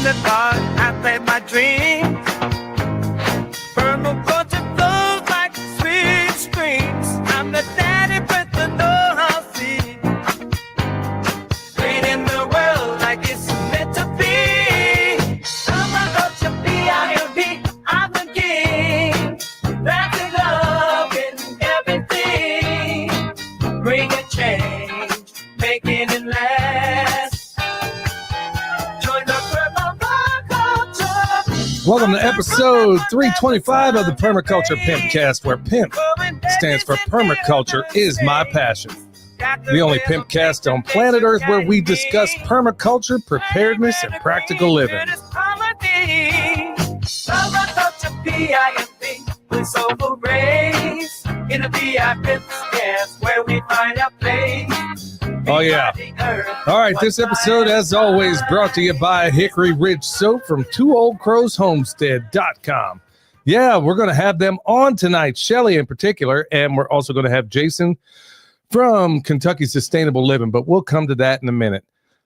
the dark, I play my dreams. Permaculture flows like sweet streams. I'm the daddy with the know-how seed. Creating the world like it's meant to be. Permaculture, P-I-M-P, I'm the king. That's the love in everything. Bring a change, making it last. Join the permaculture. Welcome to episode 325 of the Permaculture Pimpcast, where PIMP stands for Permaculture is my passion. The only Pimpcast on planet Earth where we discuss permaculture, preparedness, and practical living. Permaculture, P-I-M-P, with soulful rays. In the Pimpcast, where we find our place. Oh, yeah. All right, this episode, as always, brought to you by Hickory Ridge Soap from TwoOldCrowsHomestead.com. Yeah, we're going to have them on tonight, Shelli in particular, and we're also going to have Jason from Kentucky Sustainable Living, but we'll come to that in a minute.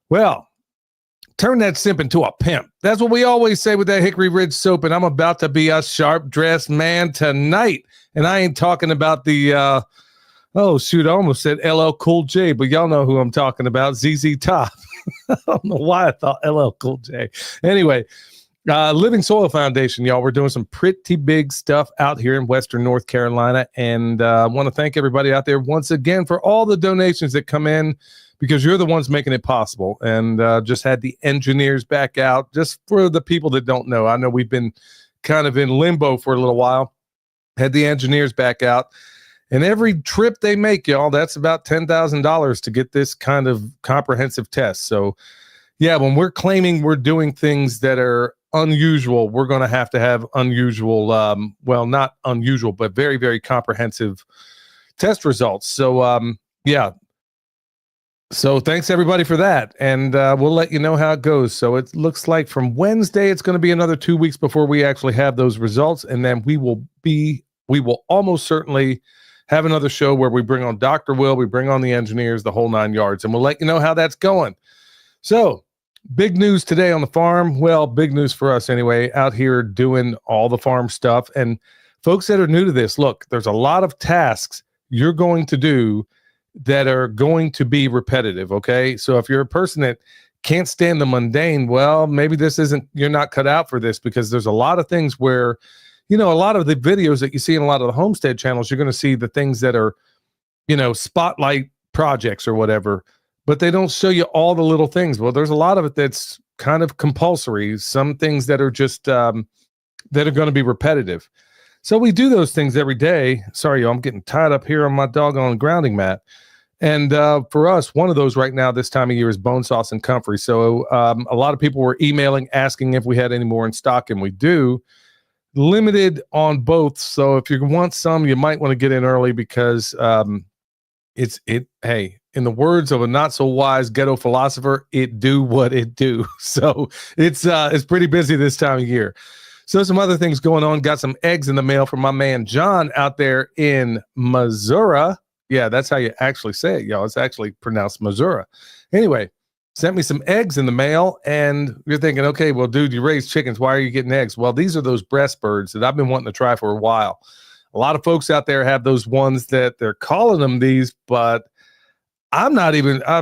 Well, turn that simp into a pimp. That's what we always say with that Hickory Ridge Soap, and I'm about to be a sharp-dressed man tonight, and I ain't talking about the... oh, shoot, I almost said LL Cool J, but y'all know who I'm talking about, ZZ Top. I don't know why I thought LL Cool J. Anyway, Living Soil Foundation, y'all, we're doing some pretty big stuff out here in Western North Carolina, and I want to thank everybody out there once again for all the donations that come in, because you're the ones making it possible, and just had the engineers back out. Just for the people that don't know, I know we've been kind of in limbo for a little while, had the engineers back out. And every trip they make, y'all, that's about $10,000 to get this kind of comprehensive test. So, yeah, when we're claiming we're doing things that are unusual, we're going to have unusual, well, not unusual, but very, very comprehensive test results. So, yeah. So thanks, everybody, for that. And we'll let you know how it goes. So it looks like from Wednesday, it's going to be another 2 weeks before we actually have those results. And then we will almost certainly have another show where we bring on Dr. Will, we bring on the engineers, the whole 9 yards, and we'll let you know how that's going. So, big news today on the farm. Well, big news for us anyway, out here doing all the farm stuff. And folks that are new to this, look, there's a lot of tasks you're going to do that are going to be repetitive, okay? So if you're a person that can't stand the mundane, well, maybe you're not cut out for this, because there's a lot of things where, you know, a lot of the videos that you see in a lot of the homestead channels, you're going to see the things that are, you know, spotlight projects or whatever, but they don't show you all the little things. Well, there's a lot of it that's kind of compulsory. Some things that are just, that are going to be repetitive. So we do those things every day. Sorry, I'm getting tied up here on my doggone grounding mat. And for us, one of those right now this time of year is bone sauce and comfrey. So a lot of people were emailing, asking if we had any more in stock, and we do. Limited on both, so if you want some, you might want to get in early, because hey, in the words of a not so wise ghetto philosopher, it do what it do. So it's pretty busy this time of year. So some other things going on. Got some eggs in the mail from my man John out there in Missouri. Yeah, that's how you actually say it, y'all. It's actually pronounced Missouri. Anyway, sent me some eggs in the mail, and you're thinking, okay, well, dude, you raise chickens. Why are you getting eggs? Well, these are those breast birds that I've been wanting to try for a while. A lot of folks out there have those ones that they're calling them these, but I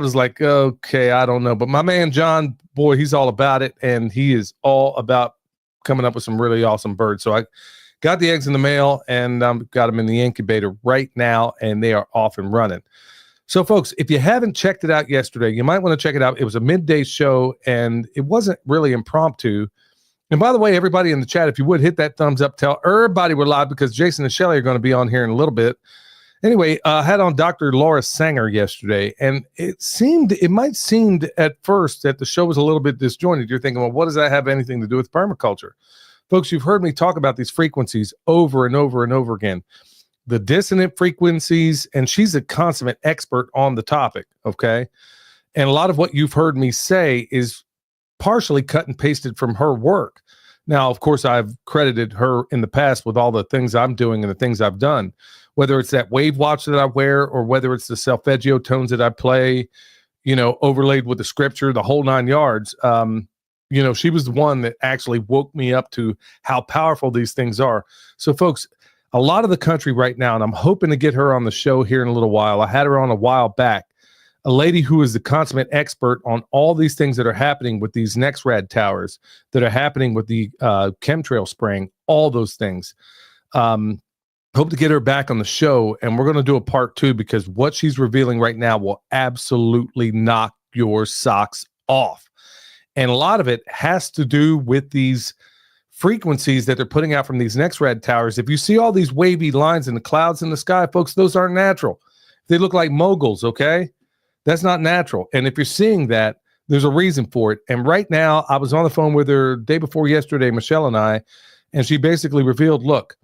was like, okay, I don't know. But my man, John, boy, he's all about it, and he is all about coming up with some really awesome birds. So I got the eggs in the mail, and got them in the incubator right now, and they are off and running. So, folks, if you haven't checked it out yesterday, you might want to check it out. It was a midday show, and it wasn't really impromptu. And by the way, everybody in the chat, if you would hit that thumbs up, tell everybody we're live, because Jason and Shelli are going to be on here in a little bit. Anyway, I had on Dr. Laura Sanger yesterday, and it might seem at first that the show was a little bit disjointed. You're thinking, well, what does that have anything to do with permaculture? Folks, you've heard me talk about these frequencies over and over and over again. The dissonant frequencies, and she's a consummate expert on the topic, okay? And a lot of what you've heard me say is partially cut and pasted from her work. Now, of course, I've credited her in the past with all the things I'm doing and the things I've done, whether it's that wave watch that I wear, or whether it's the solfeggio tones that I play, you know, overlaid with the scripture, the whole 9 yards. she was the one that actually woke me up to how powerful these things are. So, folks, a lot of the country right now, and I'm hoping to get her on the show here in a little while. I had her on a while back, a lady who is the consummate expert on all these things that are happening with these NextRad towers, that are happening with the chemtrail spraying, all those things. Hope to get her back on the show, and we're going to do a part 2 because what she's revealing right now will absolutely knock your socks off. And a lot of it has to do with these frequencies that they're putting out from these NextRad towers. If you see all these wavy lines in the clouds in the sky, folks, those aren't natural. They look like moguls, okay? That's not natural. And if you're seeing that, there's a reason for it. And right now, I was on the phone with her day before yesterday, Michelle and I, and she basically revealed, look,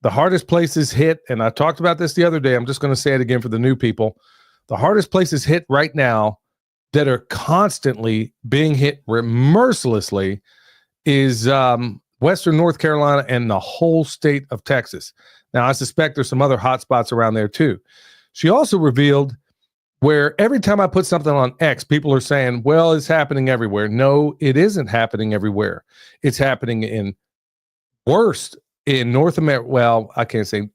the hardest places hit, and I talked about this the other day, I'm just going to say it again for the new people. The hardest places hit right now that are constantly being hit mercilessly is Western North Carolina and the whole state of Texas. Now, I suspect there's some other hot spots around there too. She also revealed where every time I put something on X, people are saying, well, it's happening everywhere. No, it isn't happening everywhere. It's happening in North America. Well, I can't say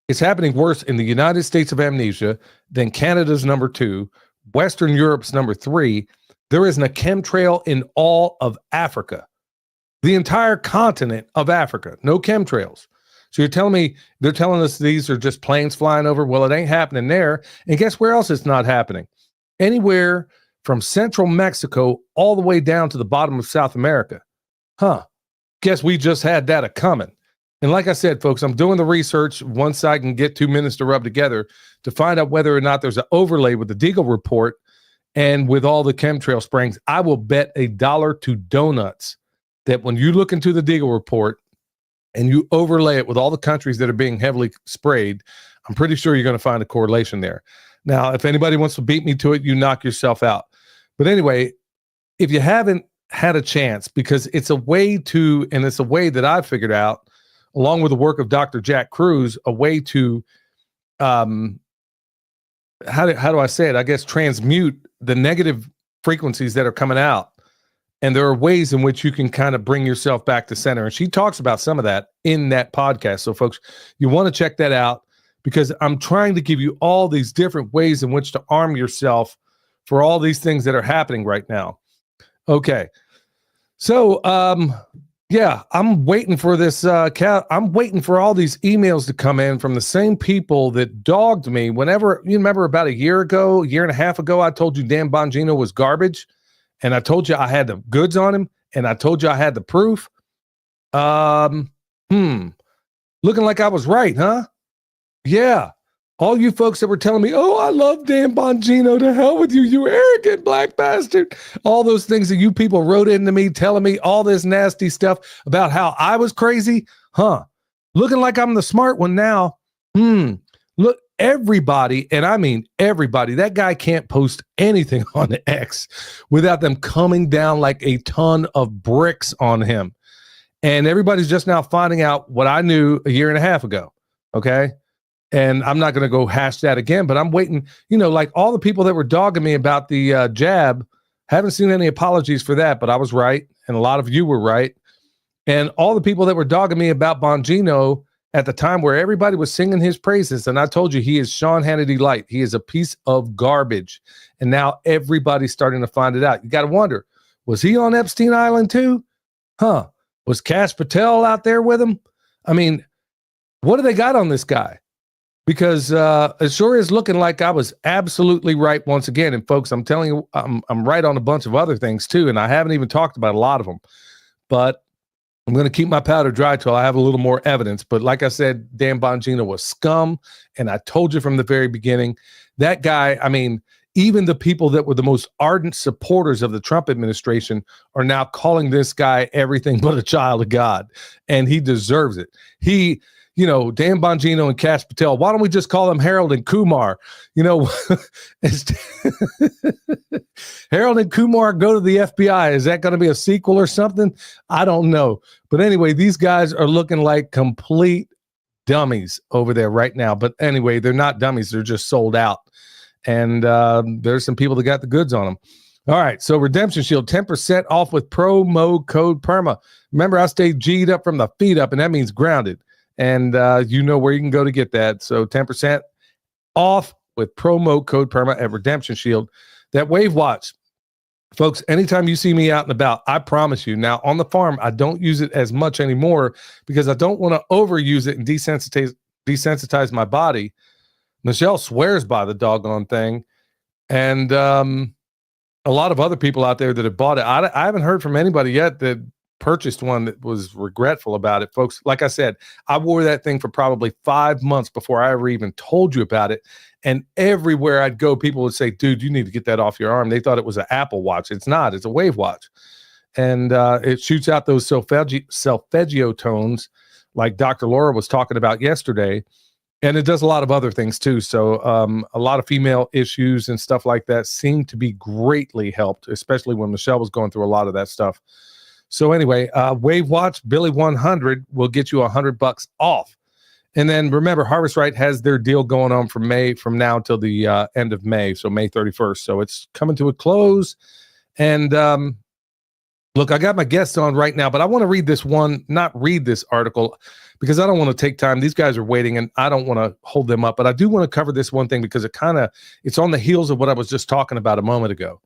it's happening worse in the United States of Amnesia than Canada's number 2, Western Europe's number 3. There isn't a chemtrail in all of Africa, the entire continent of Africa. No chemtrails. So you're telling me they're telling us these are just planes flying over? Well, it ain't happening there. And guess where else it's not happening? Anywhere from central Mexico all the way down to the bottom of South America. Guess we just had that a-coming. And like I said, folks, I'm doing the research once I can get 2 minutes to rub together to find out whether or not there's an overlay with the Deagle report and with all the chemtrail sprayings. I will bet $1 to donuts that when you look into the Deagle report and you overlay it with all the countries that are being heavily sprayed, I'm pretty sure you're going to find a correlation there. Now, if anybody wants to beat me to it, you knock yourself out. But anyway, if you haven't had a chance, because it's a way to, and it's a way that I've figured out, along with the work of Dr. Jack Cruz, a way to, how do I say it? I guess transmute the negative frequencies that are coming out. And there are ways in which you can kind of bring yourself back to center. And she talks about some of that in that podcast. So folks, you want to check that out because I'm trying to give you all these different ways in which to arm yourself for all these things that are happening right now. Okay. So, yeah, I'm waiting for this. I'm waiting for all these emails to come in from the same people that dogged me whenever, you remember about a year and a half ago, I told you Dan Bongino was garbage. And I told you I had the goods on him, and I told you I had the proof. Looking like I was right, huh? Yeah. All you folks that were telling me, oh, I love Dan Bongino, to hell with you, you arrogant black bastard. All those things that you people wrote into me, telling me all this nasty stuff about how I was crazy, huh? Looking like I'm the smart one now. Look, everybody, and I mean everybody, that guy can't post anything on the X without them coming down like a ton of bricks on him. And everybody's just now finding out what I knew a year and a half ago. Okay. And I'm not going to go hash that again, but I'm waiting, like all the people that were dogging me about the jab, haven't seen any apologies for that, but I was right. And a lot of you were right. And all the people that were dogging me about Bongino at the time where everybody was singing his praises. And I told you, he is Sean Hannity light. He is a piece of garbage. And now everybody's starting to find it out. You got to wonder, was he on Epstein Island too? Was Cash Patel out there with him? I mean, what do they got on this guy? Because it sure is looking like I was absolutely right once again. And folks, I'm telling you, I'm right on a bunch of other things too. And I haven't even talked about a lot of them. But I'm going to keep my powder dry till I have a little more evidence. But like I said, Dan Bongino was scum. And I told you from the very beginning, that guy, I mean, even the people that were the most ardent supporters of the Trump administration are now calling this guy everything but a child of God. And he deserves it. Dan Bongino and Cash Patel, why don't we just call them Harold and Kumar? Harold and Kumar go to the FBI. Is that going to be a sequel or something? I don't know. But anyway, these guys are looking like complete dummies over there right now. But anyway, they're not dummies. They're just sold out. And there's some people that got the goods on them. All right, so Redemption Shield, 10% off with promo code PERMA. Remember, I stay G'd up from the feet up, and that means grounded. And you know where you can go to get that. So 10% off with promo code PERMA at Redemption Shield. That Wave Watch, folks, anytime you see me out and about, I promise you. Now, on the farm, I don't use it as much anymore because I don't want to overuse it and desensitize my body. Michelle swears by the doggone thing. And a lot of other people out there that have bought it. I haven't heard from anybody yet that purchased one that was regretful about it, folks. Like I said, I wore that thing for probably 5 months before I ever even told you about it. And everywhere I'd go, people would say, dude, you need to get that off your arm. They thought it was an Apple Watch. It's not. It's a Wave Watch. And it shoots out those solfeggio tones like Dr. Laura was talking about yesterday. And it does a lot of other things too. So a lot of female issues and stuff like that seem to be greatly helped, especially when Michelle was going through a lot of that stuff. So anyway, Wave Watch, Billy 100 will get you $100 off. And then remember, Harvest Right has their deal going on from now till the end of May. So May 31st. So it's coming to a close. And look, I got my guests on right now, but I want to not read this article because I don't want to take time. These guys are waiting and I don't want to hold them up, but I do want to cover this one thing because it's on the heels of what I was just talking about a moment ago.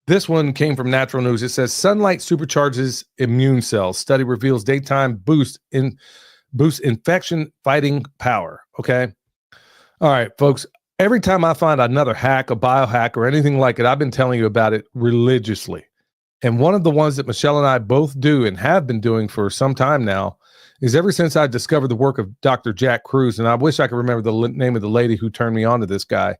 This one came from Natural News. It says sunlight supercharges immune cells. Study reveals daytime boosts infection fighting power. Okay. All right, folks. Every time I find another hack, a biohack, or anything like it, I've been telling you about it religiously. And one of the ones that Michelle and I both do and have been doing for some time now is ever since I discovered the work of Dr. Jack Cruz, and I wish I could remember the name of the lady who turned me on to this guy.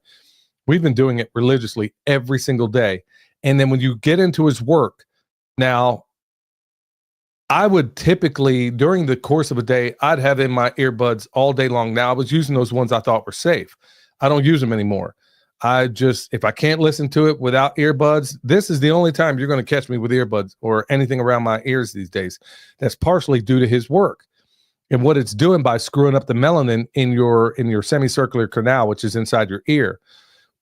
We've been doing it religiously every single day. And then when you get into his work, now, I would typically, during the course of a day, I'd have in my earbuds all day long. Now, I was using those ones I thought were safe. I don't use them anymore. If I can't listen to it without earbuds, this is the only time you're going to catch me with earbuds or anything around my ears these days. That's partially due to his work and what it's doing by screwing up the melanin in your semicircular canal, which is inside your ear,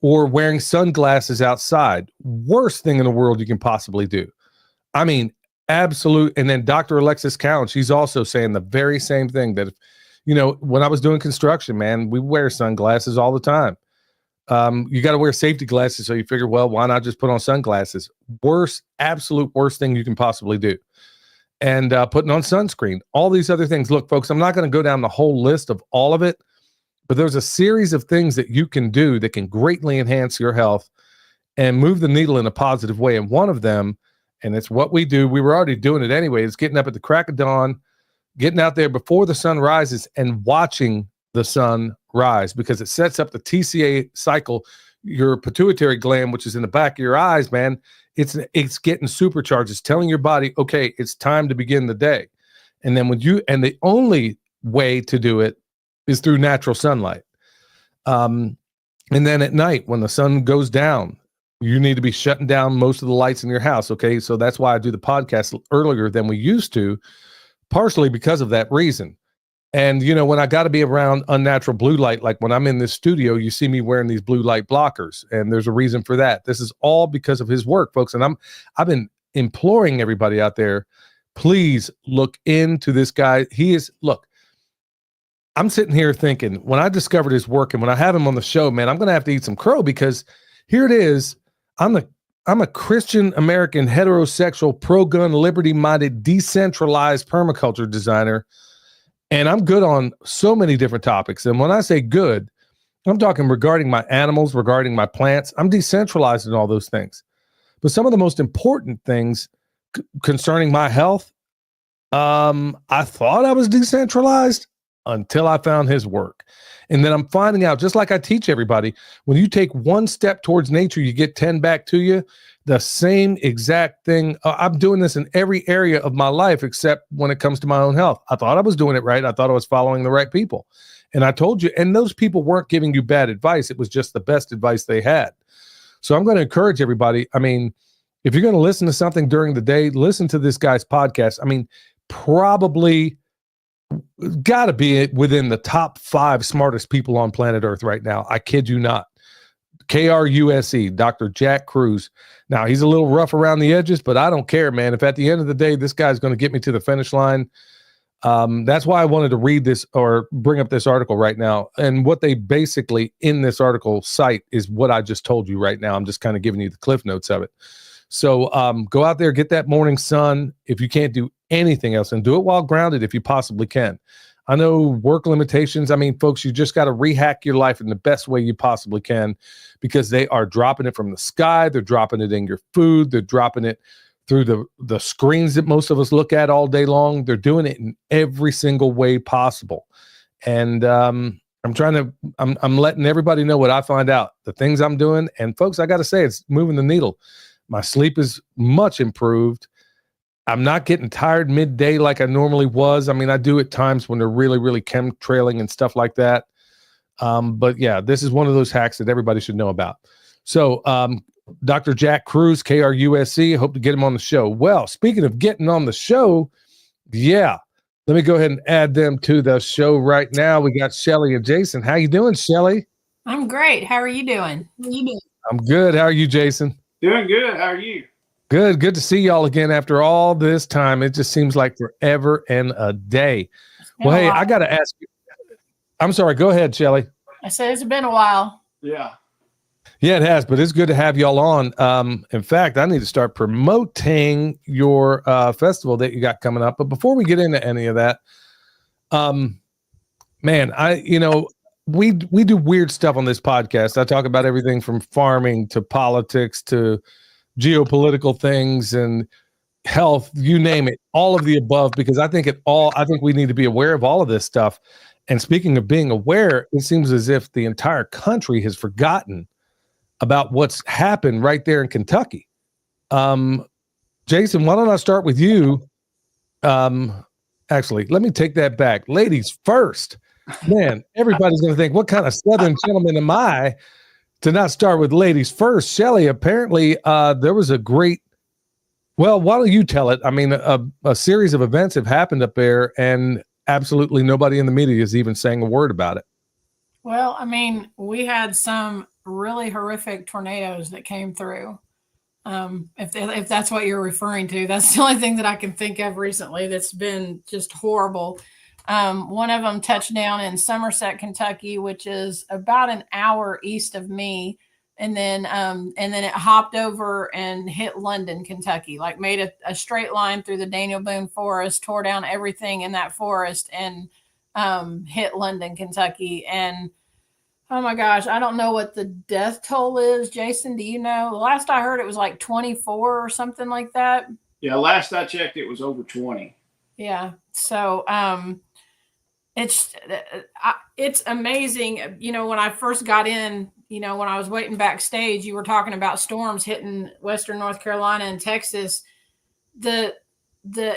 or wearing sunglasses outside. Worst thing in the world you can possibly do. I mean, absolute. And then Dr. Alexis Cowan, she's also saying the very same thing that, when I was doing construction, man, we wear sunglasses all the time. You got to wear safety glasses. So you figure, well, why not just put on sunglasses? Absolute worst thing you can possibly do. And putting on sunscreen, all these other things. Look, folks, I'm not going to go down the whole list of all of it, but there's a series of things that you can do that can greatly enhance your health and move the needle in a positive way. And one of them, and it's what we do, we were already doing it anyway, is getting up at the crack of dawn, getting out there before the sun rises and watching the sun rise, because it sets up the TCA cycle. Your pituitary gland, which is in the back of your eyes, man, it's getting supercharged. It's telling your body, okay, it's time to begin the day. And then the only way to do it is through natural sunlight. And then at night when the sun goes down, you need to be shutting down most of the lights in your house. Okay. So that's why I do the podcast earlier than we used to, partially because of that reason. And, when I got to be around unnatural blue light, like when I'm in this studio, you see me wearing these blue light blockers, and there's a reason for that. This is all because of his work, folks. And I've been imploring everybody out there, please look into this guy. I'm sitting here thinking, when I discovered his work and when I have him on the show, man, I'm going to have to eat some crow, because here it is. I'm a Christian American heterosexual pro-gun liberty-minded decentralized permaculture designer. And I'm good on so many different topics. And when I say good, I'm talking regarding my animals, regarding my plants. I'm decentralized in all those things. But some of the most important things concerning my health, I thought I was decentralized until I found his work. And then I'm finding out, just like I teach everybody, when you take one step towards nature, you get 10 back to you. The same exact thing. I'm doing this in every area of my life, except when it comes to my own health. I thought I was doing it right. I thought I was following the right people. And I told you, and those people weren't giving you bad advice. It was just the best advice they had. So I'm going to encourage everybody. I mean, if you're going to listen to something during the day, listen to this guy's podcast. I mean, probably got to be within the top 5 smartest people on planet Earth right now. I kid you not. KRUSE, Dr. Jack Cruz. Now, he's a little rough around the edges, but I don't care, man. If at the end of the day, this guy's going to get me to the finish line, that's why I wanted to read this or bring up this article right now. And what they basically in this article cite is what I just told you right now. I'm just kind of giving you the cliff notes of it. So go out there, get that morning sun. If you can't do anything else, and do it while grounded if you possibly can. I know work limitations. I mean, folks, you just got to rehack your life in the best way you possibly can, because they are dropping it from the sky. They're dropping it in your food. They're dropping it through the screens that most of us look at all day long. They're doing it in every single way possible. And I'm letting everybody know what I find out, the things I'm doing. And folks, I got to say, it's moving the needle. My sleep is much improved. I'm not getting tired midday like I normally was. I mean, I do at times when they're really, really chemtrailing and stuff like that. But yeah, this is one of those hacks that everybody should know about. So Dr. Jack Cruz, KRUSC, hope to get him on the show. Well, speaking of getting on the show, yeah, let me go ahead and add them to the show right now. We got Shelli and Jason. How you doing, Shelli? I'm great. How are you doing? I'm good. How are you, Jason? Doing good. How are you? Good to see y'all again after all this time. It just seems like forever and a day. Well, hey, I got to ask you. I'm sorry. Go ahead, Shelli. I said it's been a while. Yeah. Yeah, it has, but it's good to have y'all on. In fact, I need to start promoting your festival that you got coming up. But before we get into any of that, man, we do weird stuff on this podcast. I talk about everything from farming to politics to geopolitical things and health, you name it, all of the above, because I think we need to be aware of all of this stuff. And speaking of being aware, it seems as if the entire country has forgotten about what's happened right there in Kentucky. Jason, why don't I start with you? Actually, let me take that back. Ladies first. Man, everybody's going to think, what kind of Southern gentleman am I to not start with ladies first? Shelli, apparently there was a great, well, why don't you tell it? I mean, a series of events have happened up there, and absolutely nobody in the media is even saying a word about it. Well, I mean, we had some really horrific tornadoes that came through. If that's what you're referring to, that's the only thing that I can think of recently that's been just horrible. One of them touched down in Somerset, Kentucky, which is about an hour east of me. And then it hopped over and hit London, Kentucky, like made a straight line through the Daniel Boone forest, tore down everything in that forest, and hit London, Kentucky. And oh my gosh, I don't know what the death toll is. Jason, do you know? The last I heard, it was like 24 or something like that. Yeah, last I checked, it was over 20. Yeah. So it's amazing. You know, when I first got in, you know, when I was waiting backstage, you were talking about storms hitting Western North Carolina and Texas. The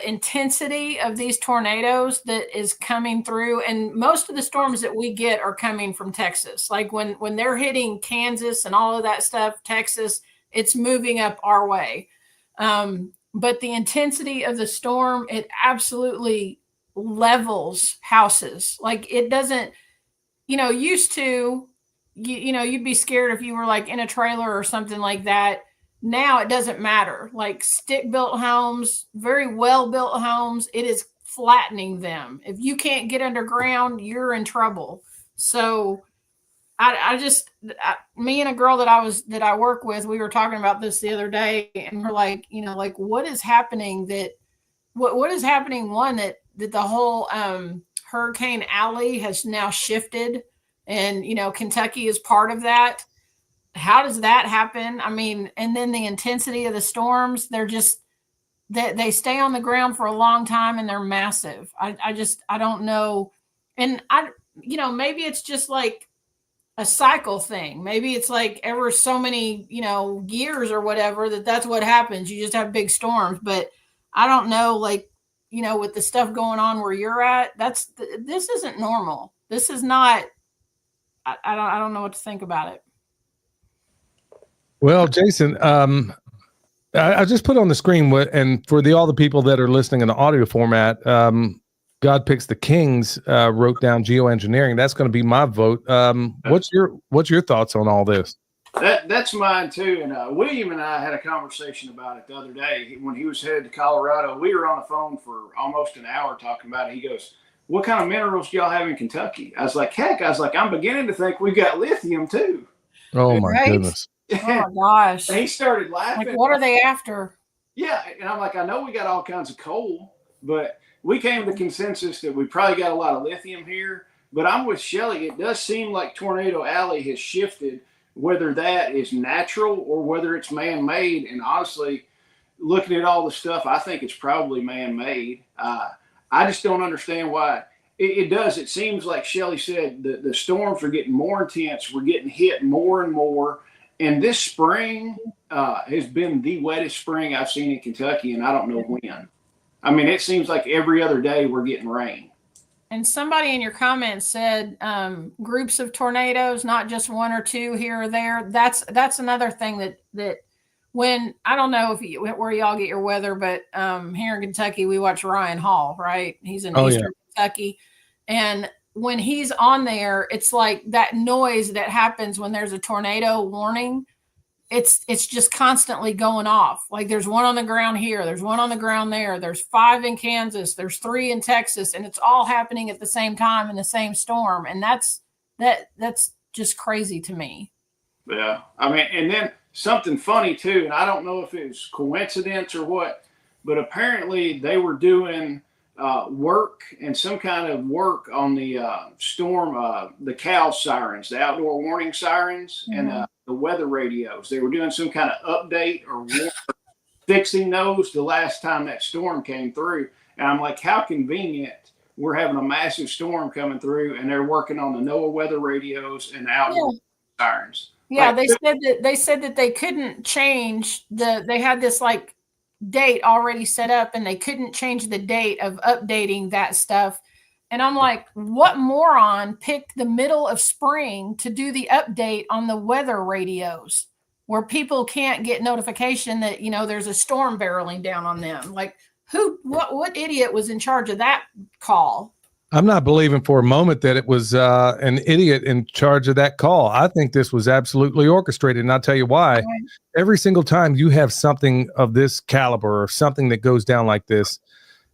intensity of these tornadoes that is coming through, and most of the storms that we get are coming from Texas. Like when they're hitting Kansas and all of that stuff, Texas, it's moving up our way. But the intensity of the storm, it absolutely levels houses. Like it doesn't, you know, used to, you know, you'd be scared if you were like in a trailer or something like that. Now it doesn't matter. Like stick-built homes, very well-built homes, it is flattening them. If you can't get underground, you're in trouble. So me and a girl that I work with, we were talking about this the other day, and we're like, you know, like what is happening what is happening? One, that the whole Hurricane Alley has now shifted, and, you know, Kentucky is part of that. How does that happen? I mean, and then the intensity of the storms, they're just, they stay on the ground for a long time, and they're massive. I don't know. And you know, maybe it's just like a cycle thing. Maybe it's like ever so many, you know, years or whatever, that's what happens. You just have big storms, but I don't know, like, you know, with the stuff going on where you're at, this isn't normal. This is not, I don't know what to think about it. Well, Jason, I just put on the screen, and for all the people that are listening in the audio format, God Picks the Kings wrote down geoengineering. That's going to be my vote. What's your thoughts on all this? That's mine too. And William and I had a conversation about it the other day when he was headed to Colorado. We were on the phone for almost an hour talking about it. He goes, "What kind of minerals do y'all have in Kentucky?" I was like, "Heck," I was like, "I'm beginning to think we've got lithium too." Oh my Right? goodness. Oh my gosh. And he started laughing. Like, what are they after? Yeah, and I'm like, I know we got all kinds of coal, but we came to the consensus that we probably got a lot of lithium here. But I'm with Shelly. It does seem like Tornado Alley has shifted, whether that is natural or whether it's man-made. And honestly, looking at all the stuff, I think it's probably man-made. I just don't understand why. It does. It seems like Shelly said the storms are getting more intense. We're getting hit more and more. And this spring has been the wettest spring I've seen in Kentucky, and I don't know when. I mean, it seems like every other day we're getting rain. And somebody in your comments said groups of tornadoes, not just one or two here or there. That's another thing that when I don't know where y'all get your weather, but here in Kentucky we watch Ryan Hall, right? He's in Eastern Kentucky, and when he's on there, it's like that noise that happens when there's a tornado warning. It's just constantly going off. Like there's one on the ground here, there's one on the ground there, there's 5 in Kansas, there's 3 in Texas, and it's all happening at the same time in the same storm. And that's just crazy to me. Yeah. I mean, and then something funny too, and I don't know if it was coincidence or what, but apparently they were doing work and some kind of work on the storm, the cow sirens, the outdoor warning sirens, and the weather radios. They were doing some kind of update or fixing those the last time that storm came through. And I'm like, how convenient. We're having a massive storm coming through, and they're working on the NOAA weather radios and outdoor sirens. Yeah, Like, they said that they couldn't change they had this like date already set up, and they couldn't change the date of updating that stuff. And I'm like, what moron picked the middle of spring to do the update on the weather radios where people can't get notification that, there's a storm barreling down on them? Like what idiot was in charge of that call? I'm not believing for a moment that it was an idiot in charge of that call. I think this was absolutely orchestrated, and I'll tell you why. Right. Every single time you have something of this caliber or something that goes down like this,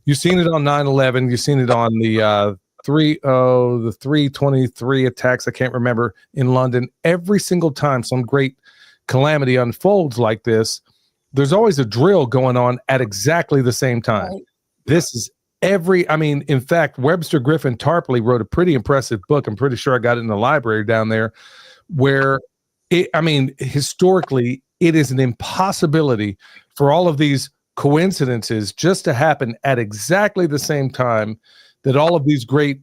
you've seen it on 9/11. You've seen it on the 323 attacks. I can't remember, in London. Every single time some great calamity unfolds like this, there's always a drill going on at exactly the same time. Right. This is in fact, Webster Griffin Tarpley wrote a pretty impressive book. I'm pretty sure I got it in the library down there, where historically, it is an impossibility for all of these coincidences just to happen at exactly the same time that all of these great,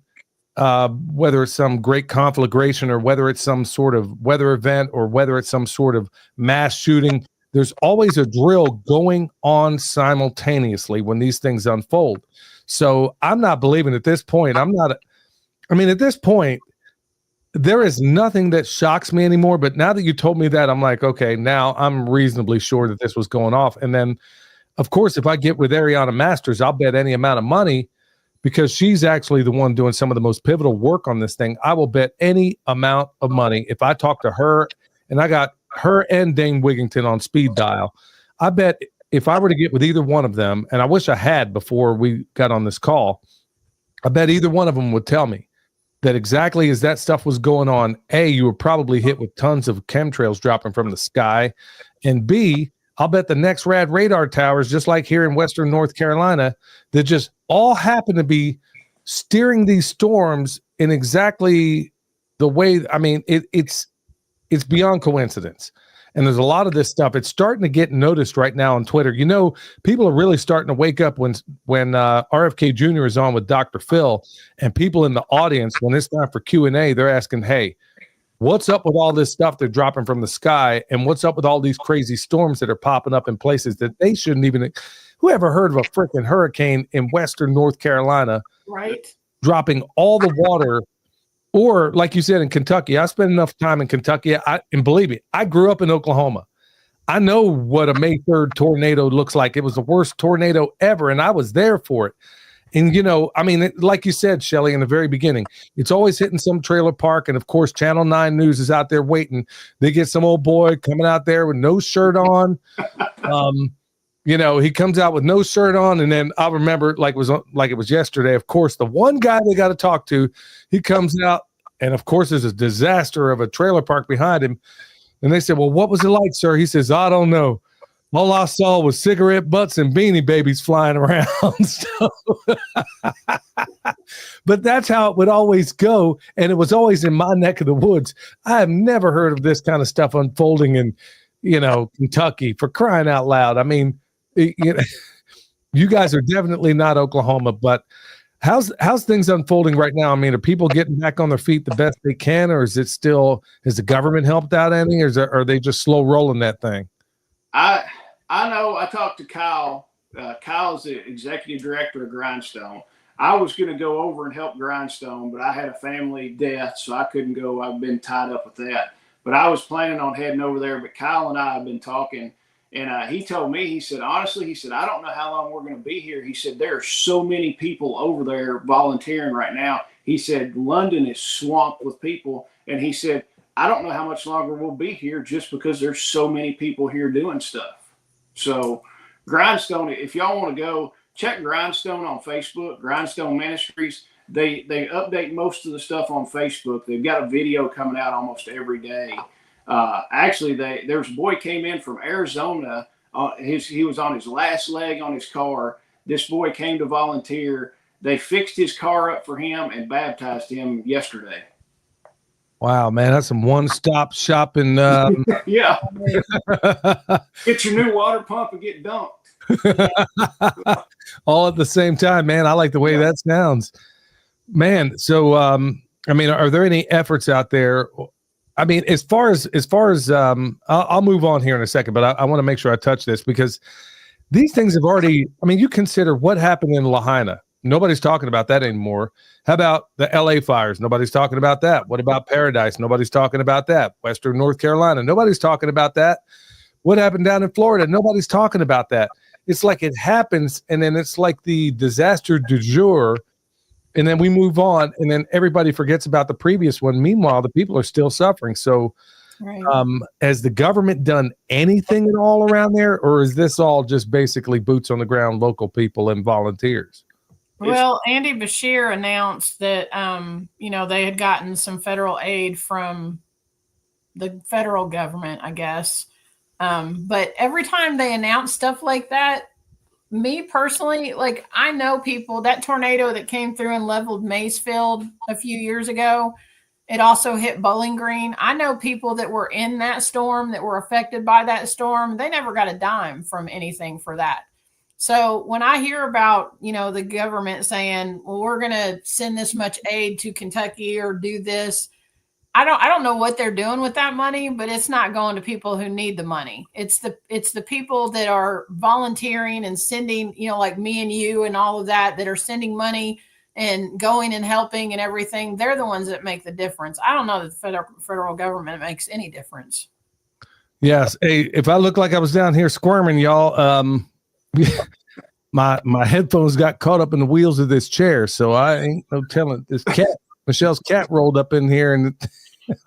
whether it's some great conflagration or whether it's some sort of weather event or whether it's some sort of mass shooting, there's always a drill going on simultaneously when these things unfold. So I'm not believing at this point. At this point, there is nothing that shocks me anymore. But now that you told me that, I'm like, okay, now I'm reasonably sure that this was going off. And then, of course, if I get with Ariana Masters, I'll bet any amount of money, because she's actually the one doing some of the most pivotal work on this thing. I will bet any amount of money if I talk to her, and I got her and Dane Wigington on speed dial. I bet if I were to get with either one of them, and I wish I had before we got on this call, I bet either one of them would tell me that exactly as that stuff was going on, A, you were probably hit with tons of chemtrails dropping from the sky, and B, I'll bet the next rad radar towers, just like here in Western North Carolina, that just all happen to be steering these storms in exactly the way. It's beyond coincidence. And there's a lot of this stuff. It's starting to get noticed right now on Twitter. People are really starting to wake up when RFK Jr. is on with Dr. Phil, and people in the audience, when it's time for Q&A, they're asking, hey, what's up with all this stuff they're dropping from the sky? And what's up with all these crazy storms that are popping up in places that they shouldn't even – who ever heard of a freaking hurricane in Western North Carolina, right, dropping all the water? Or like you said, in Kentucky, I spent enough time in Kentucky. And believe me, I grew up in Oklahoma. I know what a May 3rd tornado looks like. It was the worst tornado ever, and I was there for it. And, you know, I mean, like you said, Shelly, in the very beginning, it's always hitting some trailer park. And of course, Channel 9 News is out there waiting. They get some old boy coming out there with no shirt on. You know, he comes out with no shirt on. And then I remember like it was yesterday. Of course, the one guy they got to talk to, he comes out. And of course, there's a disaster of a trailer park behind him. And they said, well, what was it like, sir? He says, I don't know. All I saw was cigarette butts and beanie babies flying around. So, but that's how it would always go. And it was always in my neck of the woods. I have never heard of this kind of stuff unfolding in, you know, Kentucky, for crying out loud. I mean, you know, you guys are definitely not Oklahoma, but how's things unfolding right now? I mean, are people getting back on their feet the best they can, or is it still, has the government helped out any, or are they just slow rolling that thing? I know I talked to Kyle. Kyle's the executive director of Grindstone. I was going to go over and help Grindstone, but I had a family death, so I couldn't go. I've been tied up with that. But I was planning on heading over there. But Kyle and I have been talking, and he told me, he said, honestly, he said, I don't know how long we're going to be here. He said, there are so many people over there volunteering right now. He said, London is swamped with people. And he said, I don't know how much longer we'll be here just because there's so many people here doing stuff. So Grindstone, if y'all want to go, check Grindstone on Facebook, Grindstone Ministries. They update most of the stuff on Facebook. They've got a video coming out almost every day. Actually, there's a boy came in from Arizona. He was on his last leg on his car. This boy came to volunteer. They fixed his car up for him and baptized him yesterday. Wow, man, that's some one-stop shopping. Yeah. Get your new water pump and get dunked. All at the same time, man. I like the way that sounds. Man, so I mean, are there any efforts out there? I mean, as far as I'll move on here in a second, but I want to make sure I touch this because these things have already, I mean, you consider what happened in Lahaina. Nobody's talking about that anymore. How about the LA fires? Nobody's talking about that. What about Paradise? Nobody's talking about that. Western North Carolina. Nobody's talking about that. What happened down in Florida? Nobody's talking about that. It's like it happens, and then it's like the disaster du jour, and then we move on, and then everybody forgets about the previous one. Meanwhile, the people are still suffering. So Right. Has the government done anything at all around there, or is this all just basically boots on the ground, local people and volunteers? Well, Andy Bashir announced that, you know, they had gotten some federal aid from the federal government, I guess. But every time they announce stuff like that, me personally, like I know people, that tornado that came through and leveled Maysfield a few years ago, it also hit Bowling Green. I know people that were in that storm, that were affected by that storm. They never got a dime from anything for that. So when I hear about, you know, the government saying, well, we're going to send this much aid to Kentucky or do this, I don't know what they're doing with that money, but it's not going to people who need the money. It's the people that are volunteering and sending, you know, like me and you and all of that are sending money and going and helping and everything. They're the ones that make the difference. I don't know that the federal government makes any difference. Yes. Hey, if I look like I was down here squirming, y'all, my headphones got caught up in the wheels of this chair, so I ain't no telling. This cat, Michelle's cat, rolled up in here, and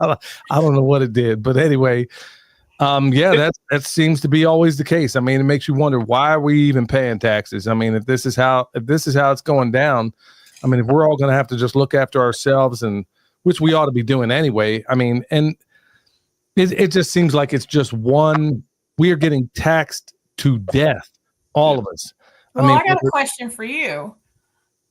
I don't know what it did, but anyway, yeah, that seems to be always the case. I mean, it makes you wonder, why are we even paying taxes? I mean, if this is how it's going down, I mean, if we're all going to have to just look after ourselves, and which we ought to be doing anyway. I mean, and it just seems like it's just one. We are getting taxed to death. All of us. Well, I got a question for you.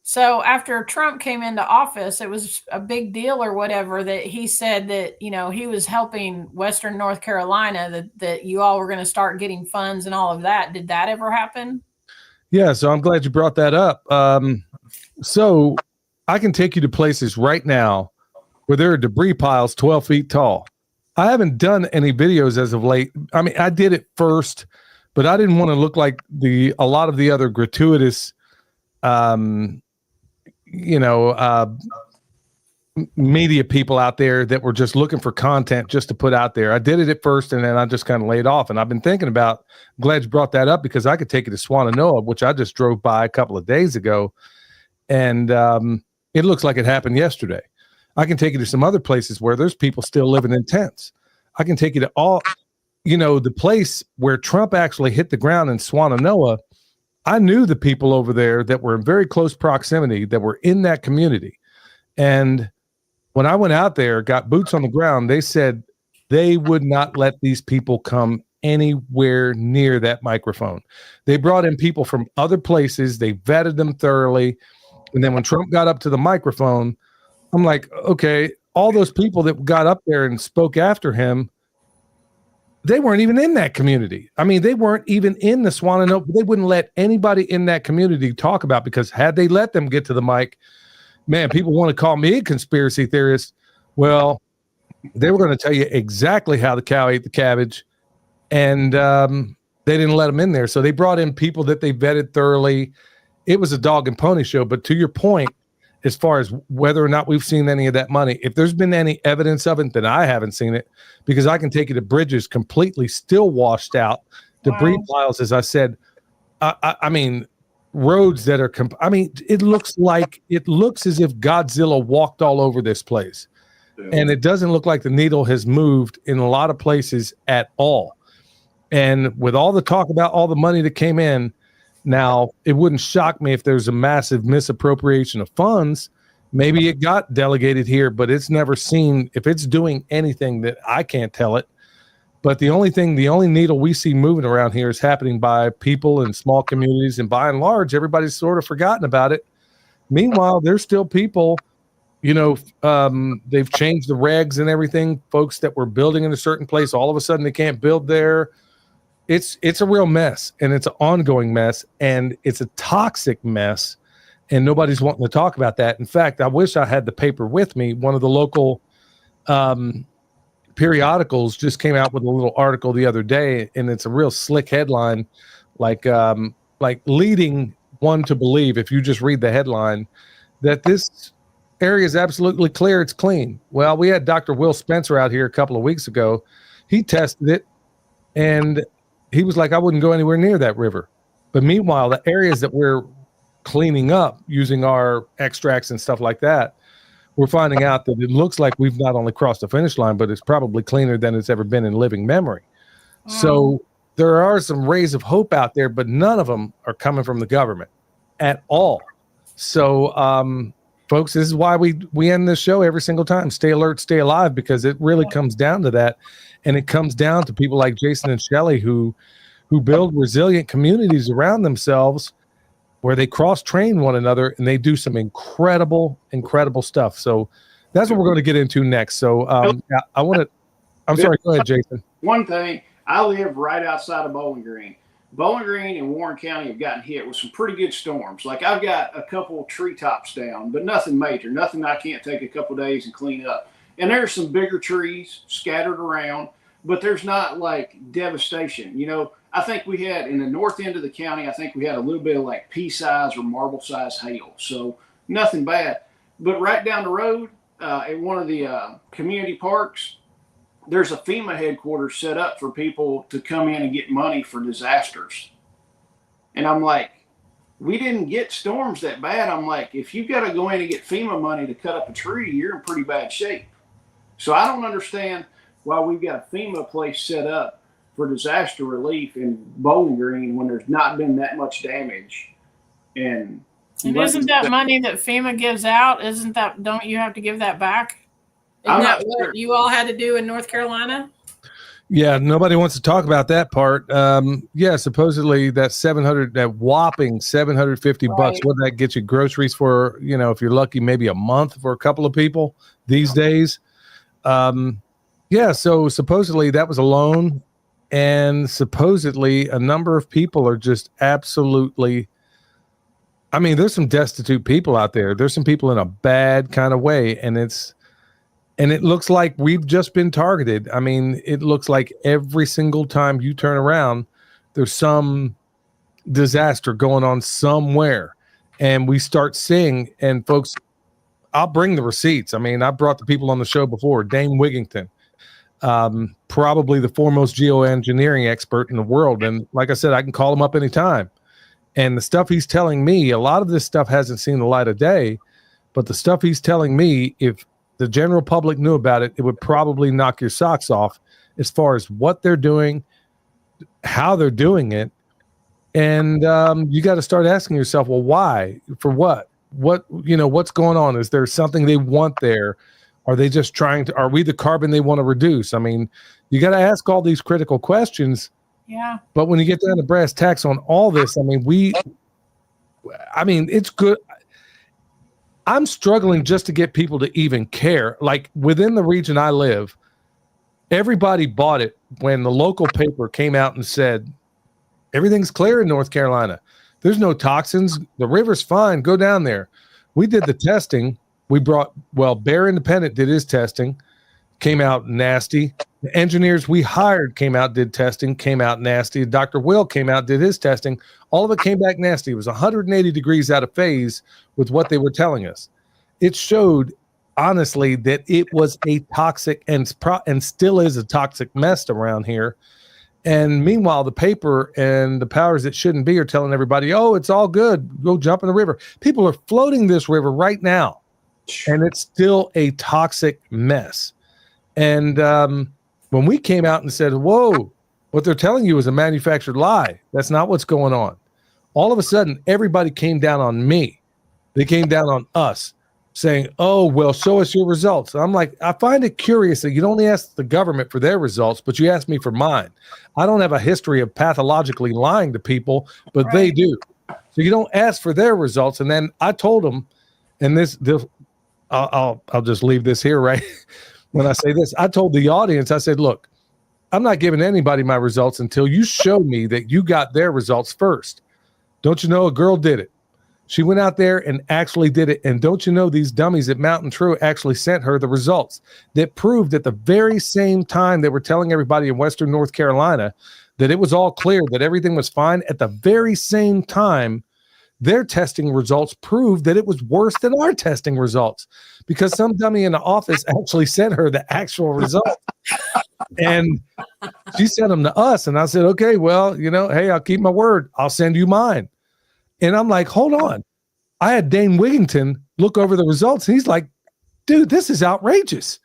So after Trump came into office, it was a big deal or whatever that he said that, you know, he was helping Western North Carolina, that you all were going to start getting funds and all of that. Did that ever happen? Yeah. So I'm glad you brought that up. So I can take you to places right now where there are debris piles 12 feet tall. I haven't done any videos as of late. I mean, I did it first, but I didn't want to look like a lot of the other gratuitous, media people out there that were just looking for content just to put out there. I did it at first, and then I just kind of laid off. And I've been thinking about, I'm glad you brought that up, because I could take you to Swannanoa, which I just drove by a couple of days ago. And it looks like it happened yesterday. I can take you to some other places where there's people still living in tents. I can take you to all, the place where Trump actually hit the ground in Swannanoa. I knew the people over there that were in very close proximity that were in that community. And when I went out there, got boots on the ground, they said they would not let these people come anywhere near that microphone. They brought in people from other places. They vetted them thoroughly. And then when Trump got up to the microphone, I'm like, okay, all those people that got up there and spoke after him, they weren't even in that community. I mean, they weren't even in the Swannanoa. They wouldn't let anybody in that community talk about, because had they let them get to the mic, man, people want to call me a conspiracy theorist. Well, they were going to tell you exactly how the cow ate the cabbage, and they didn't let them in there. So they brought in people that they vetted thoroughly. It was a dog and pony show. But to your point, as far as whether or not we've seen any of that money, if there's been any evidence of it, then I haven't seen it, because I can take you to bridges completely still washed out, debris piles, as I said. I mean, roads that are, it looks as if Godzilla walked all over this place. Yeah. And it doesn't look like the needle has moved in a lot of places at all. And with all the talk about all the money that came in, now, it wouldn't shock me if there's a massive misappropriation of funds. Maybe it got delegated here, but it's never seen, if it's doing anything, that I can't tell it. But the only needle we see moving around here is happening by people in small communities, and by and large, everybody's sort of forgotten about it. Meanwhile, there's still people, they've changed the regs and everything. Folks that were building in a certain place, all of a sudden they can't build there. It's a real mess, and it's an ongoing mess, and it's a toxic mess, and nobody's wanting to talk about that. In fact, I wish I had the paper with me. One of the local periodicals just came out with a little article the other day, and it's a real slick headline, like leading one to believe, if you just read the headline, that this area is absolutely clear, it's clean. Well, we had Dr. Will Spencer out here a couple of weeks ago. He tested it, and he was like, I wouldn't go anywhere near that river. But meanwhile, the areas that we're cleaning up using our extracts and stuff like that, we're finding out that it looks like we've not only crossed the finish line, but it's probably cleaner than it's ever been in living memory. So there are some rays of hope out there, but none of them are coming from the government at all. So, folks, this is why we end this show every single time. Stay alert, stay alive, because it really comes down to that. And it comes down to people like Jason and Shelli who build resilient communities around themselves, where they cross-train one another, and they do some incredible, incredible stuff. So that's what we're going to get into next. So I'm sorry, go ahead, Jason. One thing, I live right outside of Bowling Green. Bowling Green and Warren County have gotten hit with some pretty good storms. Like, I've got a couple treetops down, but nothing major, nothing I can't take a couple days and clean up. And there's some bigger trees scattered around, but there's not like devastation. I think we had in the north end of the county, I think we had a little bit of like pea size or marble size hail. So nothing bad. But right down the road at one of the community parks, there's a FEMA headquarters set up for people to come in and get money for disasters. And I'm like, we didn't get storms that bad. I'm like, if you've got to go in and get FEMA money to cut up a tree, you're in pretty bad shape. So I don't understand why we've got a FEMA place set up for disaster relief in Bowling Green when there's not been that much damage. And isn't that money that FEMA gives out? Don't you have to give that back? Isn't that what you all had to do in North Carolina? Yeah, nobody wants to talk about that part. Supposedly that whopping $750 bucks. What that get you groceries for? If you're lucky, maybe a month for a couple of people these days. So supposedly that was a loan, and supposedly a number of people are just absolutely, there's some destitute people out there. There's some people in a bad kind of way, and it looks like we've just been targeted. It looks like every single time you turn around, there's some disaster going on somewhere, and we start seeing, and folks, I'll bring the receipts. I brought the people on the show before. Dane Wigington, probably the foremost geoengineering expert in the world. And like I said, I can call him up anytime. And the stuff he's telling me, a lot of this stuff hasn't seen the light of day, but the stuff he's telling me, if the general public knew about it, it would probably knock your socks off as far as what they're doing, how they're doing it. And you got to start asking yourself, well, why? For what? What's going on? Is there something they want there? Are they just are we the carbon they want to reduce? I mean, you got to ask all these critical questions. Yeah. But when you get down to brass tacks on all this, I mean, it's good. I'm struggling just to get people to even care. Like within the region I live, everybody bought it when the local paper came out and said, everything's clear in North Carolina. There's no toxins. The river's fine. Go down there. We did the testing. Bear Independent did his testing, came out nasty. The engineers we hired came out, did testing, came out nasty. Dr. Will came out, did his testing. All of it came back nasty. It was 180 degrees out of phase with what they were telling us. It showed, honestly, that it was a toxic and still is a toxic mess around here. And meanwhile, the paper and the powers that shouldn't be are telling everybody, oh, it's all good. Go jump in the river. People are floating this river right now, and it's still a toxic mess. And when we came out and said, whoa, what they're telling you is a manufactured lie. That's not what's going on. All of a sudden, everybody came down on me. They came down on us saying, oh, well, show us your results. I'm like, I find it curious that you don't only ask the government for their results, but you ask me for mine. I don't have a history of pathologically lying to people, but Right. They do. So you don't ask for their results. And then I told them, and I'll just leave this here, right? When I say this, I told the audience, I said, look, I'm not giving anybody my results until you show me that you got their results first. Don't you know a girl did it? She went out there and actually did it. And don't you know these dummies at Mountain True actually sent her the results that proved at the very same time they were telling everybody in Western North Carolina that it was all clear, that everything was fine. At the very same time, their testing results proved that it was worse than our testing results because some dummy in the office actually sent her the actual results. And she sent them to us. And I said, okay, well, hey, I'll keep my word. I'll send you mine. And I'm like, hold on. I had Dane Wigington look over the results. And he's like, dude, this is outrageous.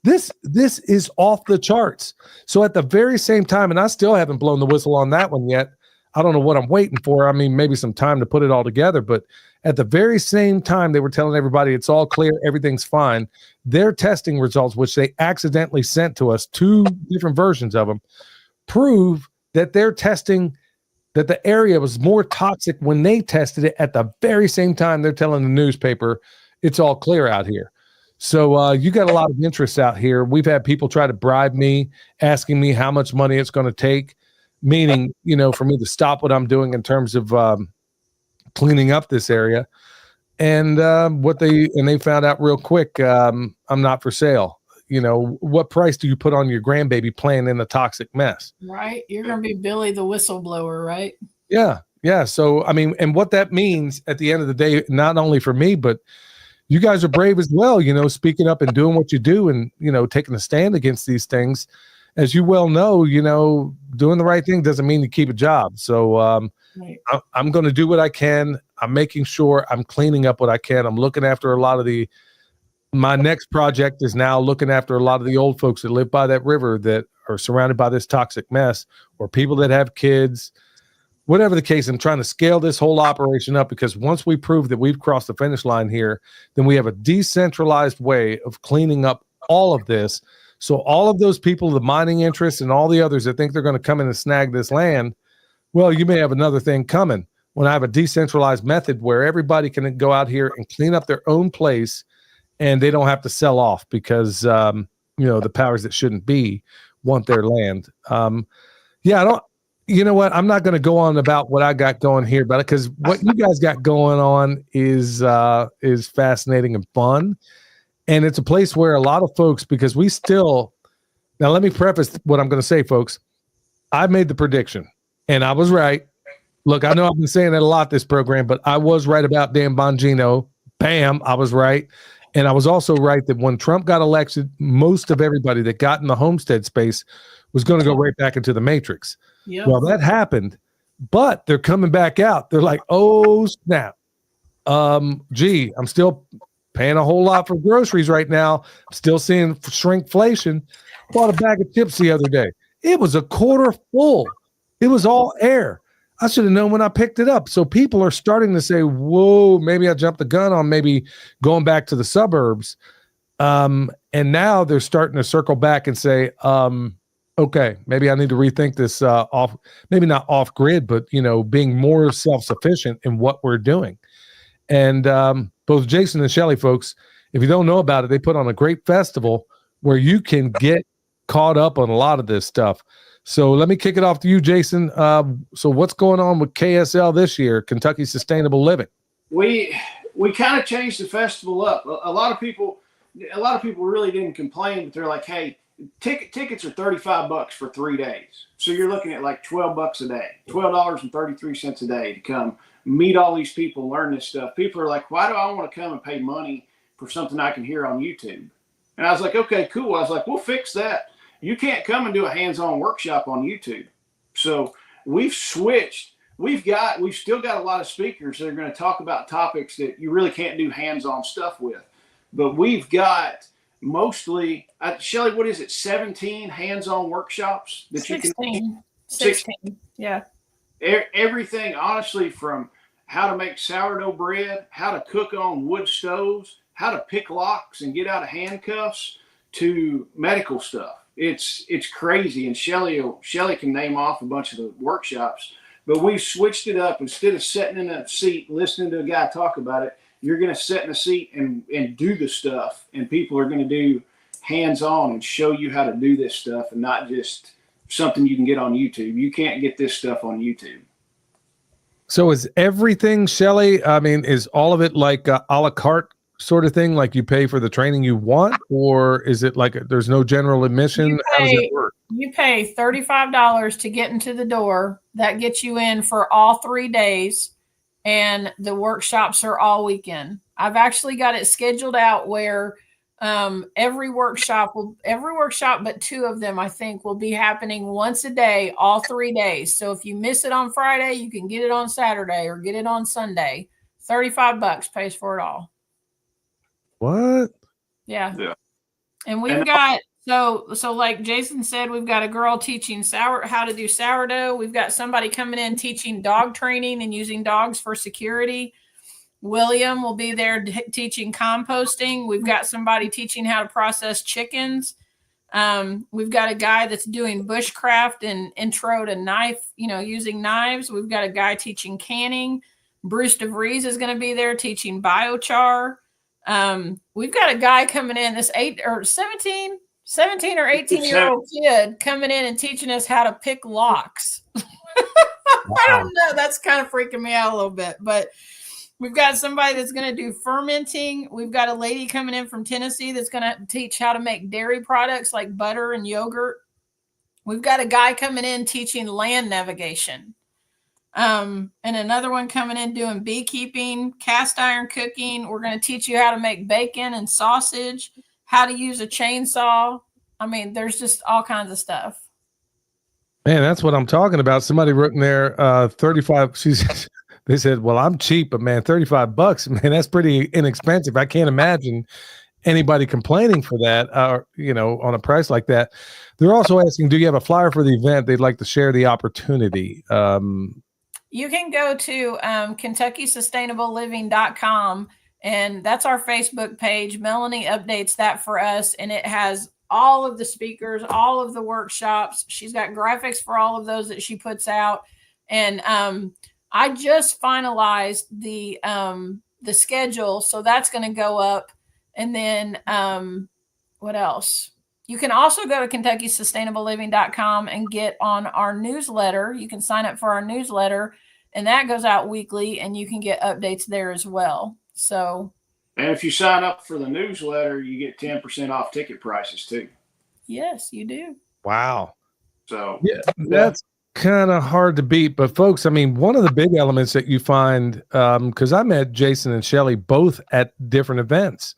This is off the charts. So at the very same time, and I still haven't blown the whistle on that one yet. I don't know what I'm waiting for. I mean, maybe some time to put it all together. But at the very same time, they were telling everybody it's all clear, everything's fine. Their testing results, which they accidentally sent to us, 2 different versions of them, prove that their testing, that the area was more toxic when they tested it. At the very same time, they're telling the newspaper it's all clear out here. So you got a lot of interest out here. We've had people try to bribe me, asking me how much money it's going to take, meaning, for me to stop what I'm doing in terms of cleaning up this area. And they found out real quick, I'm not for sale. What price do you put on your grandbaby playing in the toxic mess? Right. You're going to be Billy the whistleblower, right? Yeah. Yeah. So, I mean, and what that means at the end of the day, not only for me, but you guys are brave as well, speaking up and doing what you do and, taking a stand against these things. As you well know, doing the right thing doesn't mean you keep a job. So Right. I'm going to do what I can. I'm making sure I'm cleaning up what I can. I'm looking after a lot of my next project is now looking after a lot of the old folks that live by that river that are surrounded by this toxic mess, or people that have kids, whatever the case. I'm trying to scale this whole operation up because once we prove that we've crossed the finish line here, then we have a decentralized way of cleaning up all of this. So all of those people, the mining interests and all the others that think they're going to come in and snag this land, well, you may have another thing coming when I have a decentralized method where everybody can go out here and clean up their own place and they don't have to sell off because, the powers that shouldn't be want their land. You know what? I'm not going to go on about what I got going here, but because what you guys got going on is fascinating and fun. And it's a place where a lot of folks, because now let me preface what I'm going to say, folks. I made the prediction and I was right. Look, I know I've been saying that a lot this program, but I was right about Dan Bongino. Bam, I was right. And I was also right that when Trump got elected, most of everybody that got in the homestead space was going to go right back into the matrix. Yep. Well, that happened. but they're coming back out. They're like, oh snap. Gee, I'm still paying a whole lot for groceries right now. I'm still seeing shrinkflation. Bought a bag of chips the other day. It was a quarter full. It was all air. I should have known when I picked it up. So people are starting to say, whoa, maybe I jumped the gun on maybe going back to the suburbs. And now they're starting to circle back and say, okay, maybe I need to rethink this off, maybe not off grid, but, you know, being more self-sufficient in what we're doing. And both Jason and Shelli, folks, if you don't know about it, they put on a great festival where you can get caught up on a lot of this stuff. So let me kick it off to you, Jason. So what's going on with KSL this year, Kentucky Sustainable Living? We kind of changed the festival up. A lot of people really didn't complain, but they're like, hey, tickets are $35 for 3 days. So you're looking at like $12 a day, $12.33 a day to come meet all these people, learn this stuff. People are like, why do I want to come and pay money for something I can hear on YouTube? And I was like, okay, cool. I was like, we'll fix that. You can't come and do a hands-on workshop on YouTube. So we've switched. We've still got a lot of speakers that are going to talk about topics that you really can't do hands-on stuff with. But we've got mostly, Shelli, what is it, 17 hands-on workshops that 16. you can 16. Yeah. Everything, honestly, from how to make sourdough bread, how to cook on wood stoves, how to pick locks and get out of handcuffs, to medical stuff. It's crazy. And Shelli can name off a bunch of the workshops, but we've switched it up. Instead of sitting in a seat listening to a guy talk about it, you're going to sit in a seat and do the stuff, and people are going to do hands-on and show you how to do this stuff, and not just something you can get on YouTube. You can't get this stuff on YouTube. So is everything, Shelli, I mean, is all of it like a la carte sort of thing, like you pay for the training you want, or is it like there's no general admission? How does it work? You pay $35 to get into the door. That gets you in for all 3 days, and the workshops are all weekend. I've actually got it scheduled out where every workshop but 2 of them, I think, will be happening once a day, all 3 days. So if you miss it on Friday, you can get it on Saturday or get it on Sunday. $35 pays for it all. What? Yeah. And we've got, so like Jason said, we've got a girl teaching how to do sourdough. We've got somebody coming in teaching dog training and using dogs for security. William will be there teaching composting. We've got somebody teaching how to process chickens. We've got a guy that's doing bushcraft and intro to knife, using knives. We've got a guy teaching canning. Bruce DeVries is going to be there teaching biochar. We've got a guy coming in, this 17 or 18-year-old kid coming in and teaching us how to pick locks. I don't know. That's kind of freaking me out a little bit, but we've got somebody that's going to do fermenting. We've got a lady coming in from Tennessee that's going to teach how to make dairy products like butter and yogurt. We've got a guy coming in teaching land navigation. And another one coming in doing beekeeping, cast iron cooking. We're going to teach you how to make bacon and sausage, how to use a chainsaw. I mean, there's just all kinds of stuff. Man, that's what I'm talking about. Somebody wrote in there, 35. They said, well, I'm cheap, but man, $35, man, that's pretty inexpensive. I can't imagine anybody complaining for that, on a price like that. They're also asking, do you have a flyer for the event? They'd like to share the opportunity. You can go to KentuckySustainableLiving.com, and that's our Facebook page. Melanie updates that for us, and it has all of the speakers, all of the workshops. She's got graphics for all of those that she puts out. And I just finalized the schedule, so that's going to go up. And then what else? You can also go to KentuckySustainableLiving.com and get on our newsletter. You can sign up for our newsletter, and that goes out weekly, and you can get updates there as well. So, and if you sign up for the newsletter, you get 10% off ticket prices too. Yes, you do. Wow. So yeah, that's kind of hard to beat. But folks, I mean, one of the big elements that you find, because I met Jason and Shelli both at different events.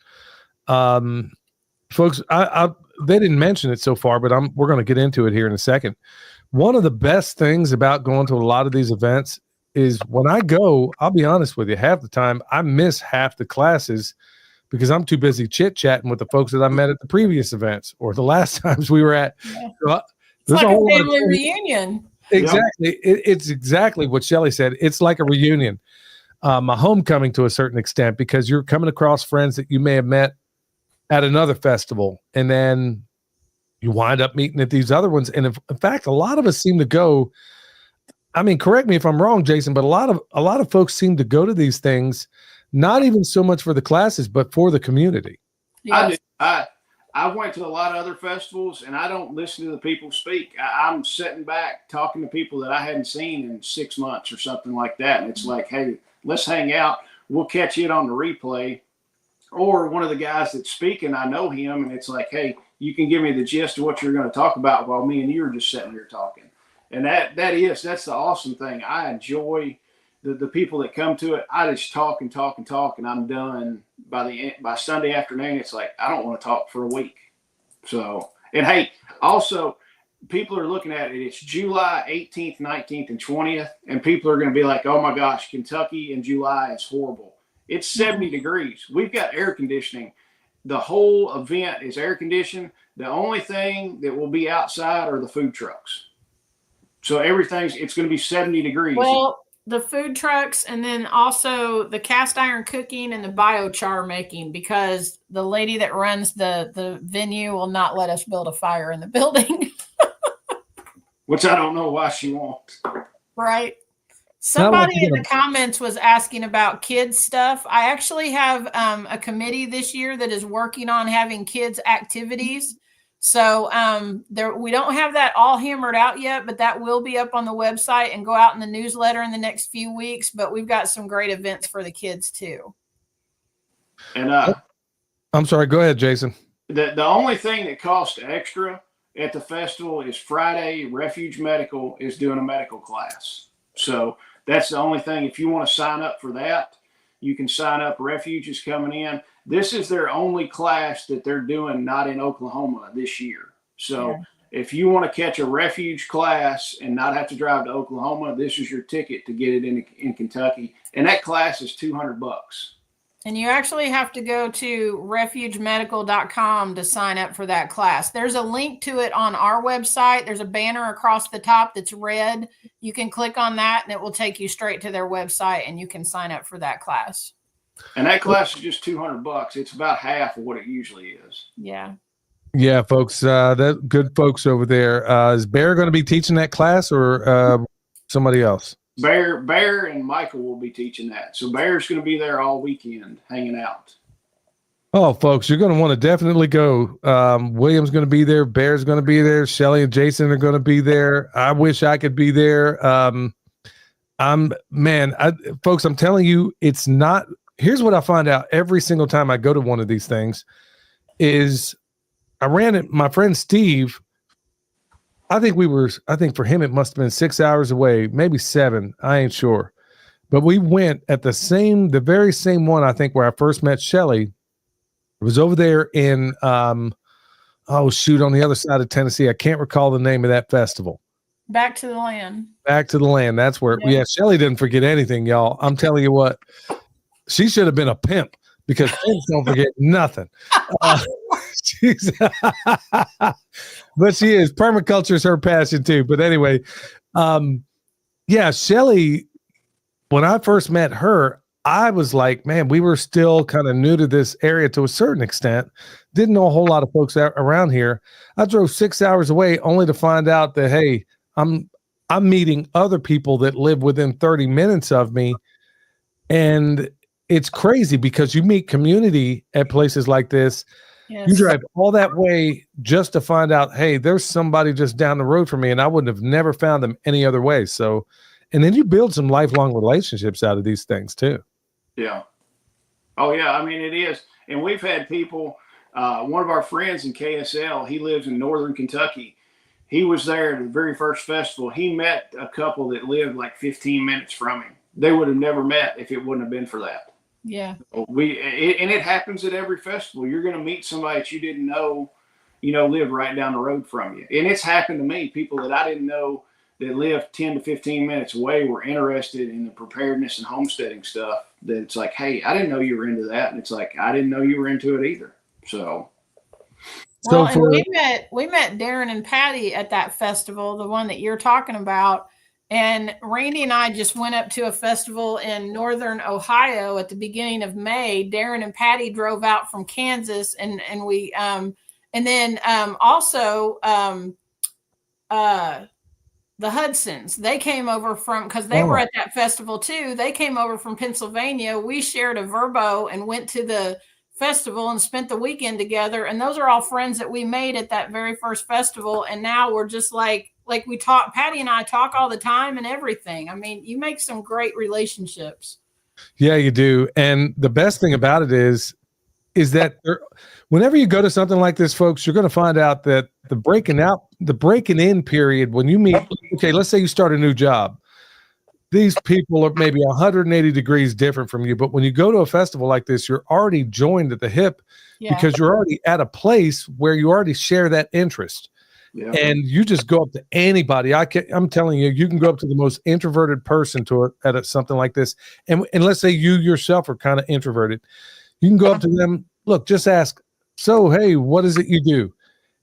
Folks, they didn't mention it so far, but we're going to get into it here in a second. one of the best things about going to a lot of these events is when I go, I'll be honest with you, half the time I miss half the classes because I'm too busy chit-chatting with the folks that I met at the previous events or the last times we were at. Yeah. So It's there's like a a whole lot of family reunion. exactly. It's exactly what Shelly said. It's like a reunion, a homecoming to a certain extent, because you're coming across friends that you may have met at another festival, and then you wind up meeting at these other ones. And in fact, a lot of us seem to go. I mean, correct me if I'm wrong, Jason, but a lot of folks seem to go to these things, not even so much for the classes, but for the community. Yes. I went to a lot of other festivals, and I don't listen to the people speak. I'm sitting back talking to people that I hadn't seen in 6 months or something like that. And it's like, hey, let's hang out. We'll catch it on the replay. Or one of the guys that's speaking, I know him, and it's like, hey, you can give me the gist of what you're going to talk about while me and you are just sitting here talking. And that's the awesome thing. I enjoy the people that come to it. I just talk and talk and talk, and I'm done by Sunday afternoon. It's like I don't want to talk for a week. So, and hey, also people are looking at it. It's July 18th, 19th, and 20th, and people are going to be like, "Oh my gosh, Kentucky in July is horrible. It's 70 degrees. We've got air conditioning. The whole event is air conditioned. The only thing that will be outside are the food trucks." So it's going to be 70 degrees. Well, the food trucks, and then also the cast iron cooking and the biochar making, because the lady that runs the venue will not let us build a fire in the building. Which I don't know why she won't. Right. Somebody in the comments was asking about kids stuff. I actually have a committee this year that is working on having kids activities. So we don't have that all hammered out yet, but that will be up on the website and go out in the newsletter in the next few weeks. But we've got some great events for the kids too. And I'm sorry, go ahead, Jason. The only thing that costs extra at the festival is Friday. Refuge Medical is doing a medical class. So that's the only thing. If you want to sign up for that, you can sign up. Refuge is coming in. This is their only class that they're doing not in Oklahoma this year. So if you want to catch a Refuge class and not have to drive to Oklahoma, this is your ticket to get it in Kentucky. And that class is $200. And you actually have to go to refugemedical.com to sign up for that class. There's a link to it on our website. There's a banner across the top that's red. You can click on that and it will take you straight to their website and you can sign up for that class. And that class is just $200. It's about half of what it usually is. Yeah. Yeah, folks, that good folks over there. Is Bear going to be teaching that class or somebody else? Bear and Michael will be teaching that. So Bear's going to be there all weekend hanging out. Oh, folks, you're going to want to definitely go. William's going to be there. Bear's going to be there. Shelly and Jason are going to be there. I wish I could be there. Folks, I'm telling you, it's not. Here's what I find out every single time I go to one of these things is I ran it. My friend Steve, I think for him, it must've been 6 hours away, maybe 7. I ain't sure, but we went at the very same one. I think where I first met Shelly. It was over there in, on the other side of Tennessee. I can't recall the name of that festival. Back to the Land. Back to the Land. That's where, Shelly didn't forget anything, y'all. I'm telling you what. She should have been a pimp because pimps don't forget nothing. But she is. Permaculture is her passion too. But anyway, Shelly, when I first met her, I was like, man, we were still kind of new to this area to a certain extent. Didn't know a whole lot of folks around here. I drove 6 hours away only to find out that, hey, I'm meeting other people that live within 30 minutes of me. And it's crazy because you meet community at places like this. Yes. You drive all that way just to find out, hey, there's somebody just down the road from me, and I wouldn't have never found them any other way. So, and then you build some lifelong relationships out of these things too. Yeah. Oh yeah. I mean, it is. And we've had people, one of our friends in KSL, he lives in Northern Kentucky. He was there at the very first festival. He met a couple that lived like 15 minutes from him. They would have never met if it wouldn't have been for that. Yeah. And it happens at every festival. You're going to meet somebody that you didn't know live right down the road from you. And it's happened to me. People that I didn't know that live 10 to 15 minutes away were interested in the preparedness and homesteading stuff. That it's like, hey, I didn't know you were into that. And it's like, I didn't know you were into it either. So. Well, and we met Darren and Patty at that festival, the one that you're talking about. And Randy and I just went up to a festival in Northern Ohio at the beginning of May. Darren and Patty drove out from Kansas, and we and then also the Hudsons. They came over from, because they were at that festival too. They came over from Pennsylvania. We shared a Verbo and went to the festival and spent the weekend together. And those are all friends that we made at that very first festival. And now we're just like we talk, Patty and I talk all the time and everything. I mean, you make some great relationships. Yeah, you do. And the best thing about it is that whenever you go to something like this, folks, you're going to find out that the breaking in period, when you meet, okay, let's say you start a new job. These people are maybe 180 degrees different from you. But when you go to a festival like this, you're already joined at the hip because you're already at a place where you already share that interest. Yeah. And you just go up to anybody. I'm telling you, you can go up to the most introverted person at something like this. And let's say you yourself are kind of introverted. You can go up to them, look, just ask, so, hey, what is it you do?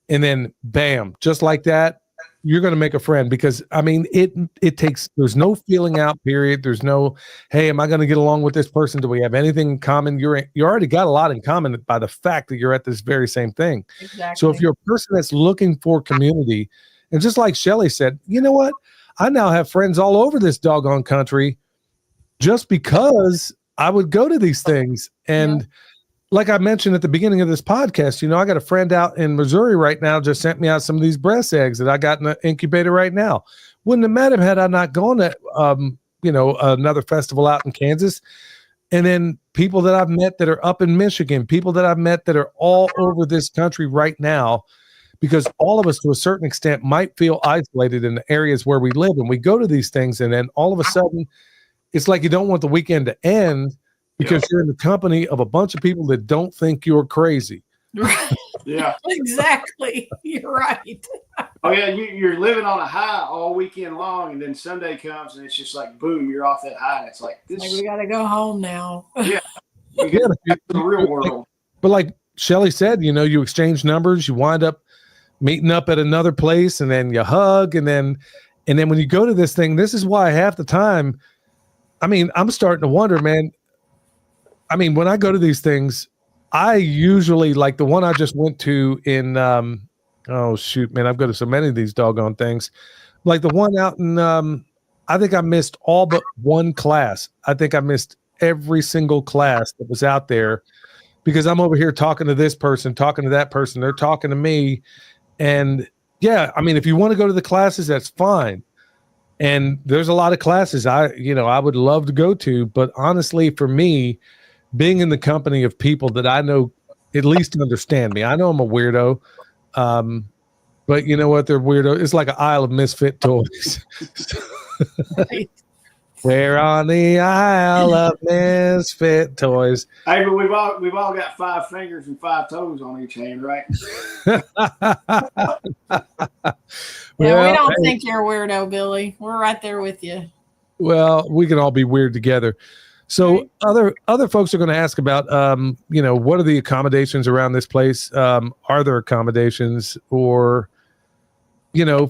And then bam, just like that, you're going to make a friend, because I mean, it takes, there's no feeling out period. There's no, hey, am I going to get along with this person? Do we have anything in common? You already got a lot in common by the fact that you're at this very same thing. Exactly. So if you're a person that's looking for community, and just like Shelli said, you know what? I now have friends all over this doggone country just because I would go to these things. And like I mentioned at the beginning of this podcast, I got a friend out in Missouri right now, just sent me out some of these breast eggs that I got in the incubator right now. Wouldn't have met him had I not gone to, another festival out in Kansas. And then people that I've met that are up in Michigan, people that I've met that are all over this country right now, because all of us to a certain extent might feel isolated in the areas where we live. And we go to these things, and then all of a sudden it's like you don't want the weekend to end, because you're in the company of a bunch of people that don't think you're crazy. Right. Yeah, exactly. You're right. Oh yeah, you're living on a high all weekend long, and then Sunday comes and it's just like boom, you're off that high. And it's like this. Like, we got to go home now. Yeah, you get the real world. But like Shelli said, you exchange numbers, you wind up meeting up at another place, and then you hug, and then when you go to this thing, this is why half the time, I mean, I'm starting to wonder, man. I mean, when I go to these things, I usually, like the one I just went to in, oh shoot, man, I've got to so many of these doggone things. Like the one out in, I think I missed all but one class. I think I missed every single class that was out there, because I'm over here talking to this person, talking to that person. They're talking to me. And yeah, I mean, if you want to go to the classes, that's fine. And there's a lot of classes I would love to go to, but honestly, for me, being in the company of people that I know at least understand me. I know I'm a weirdo, but you know what? They're weirdo. It's like an aisle of misfit toys. Right. We're on the aisle of misfit toys. Hey, but we've all got 5 fingers and 5 toes on each hand, right? We don't think you're a weirdo, Billy. We're right there with you. Well, we can all be weird together. So other folks are going to ask about, what are the accommodations around this place? Are there accommodations, or,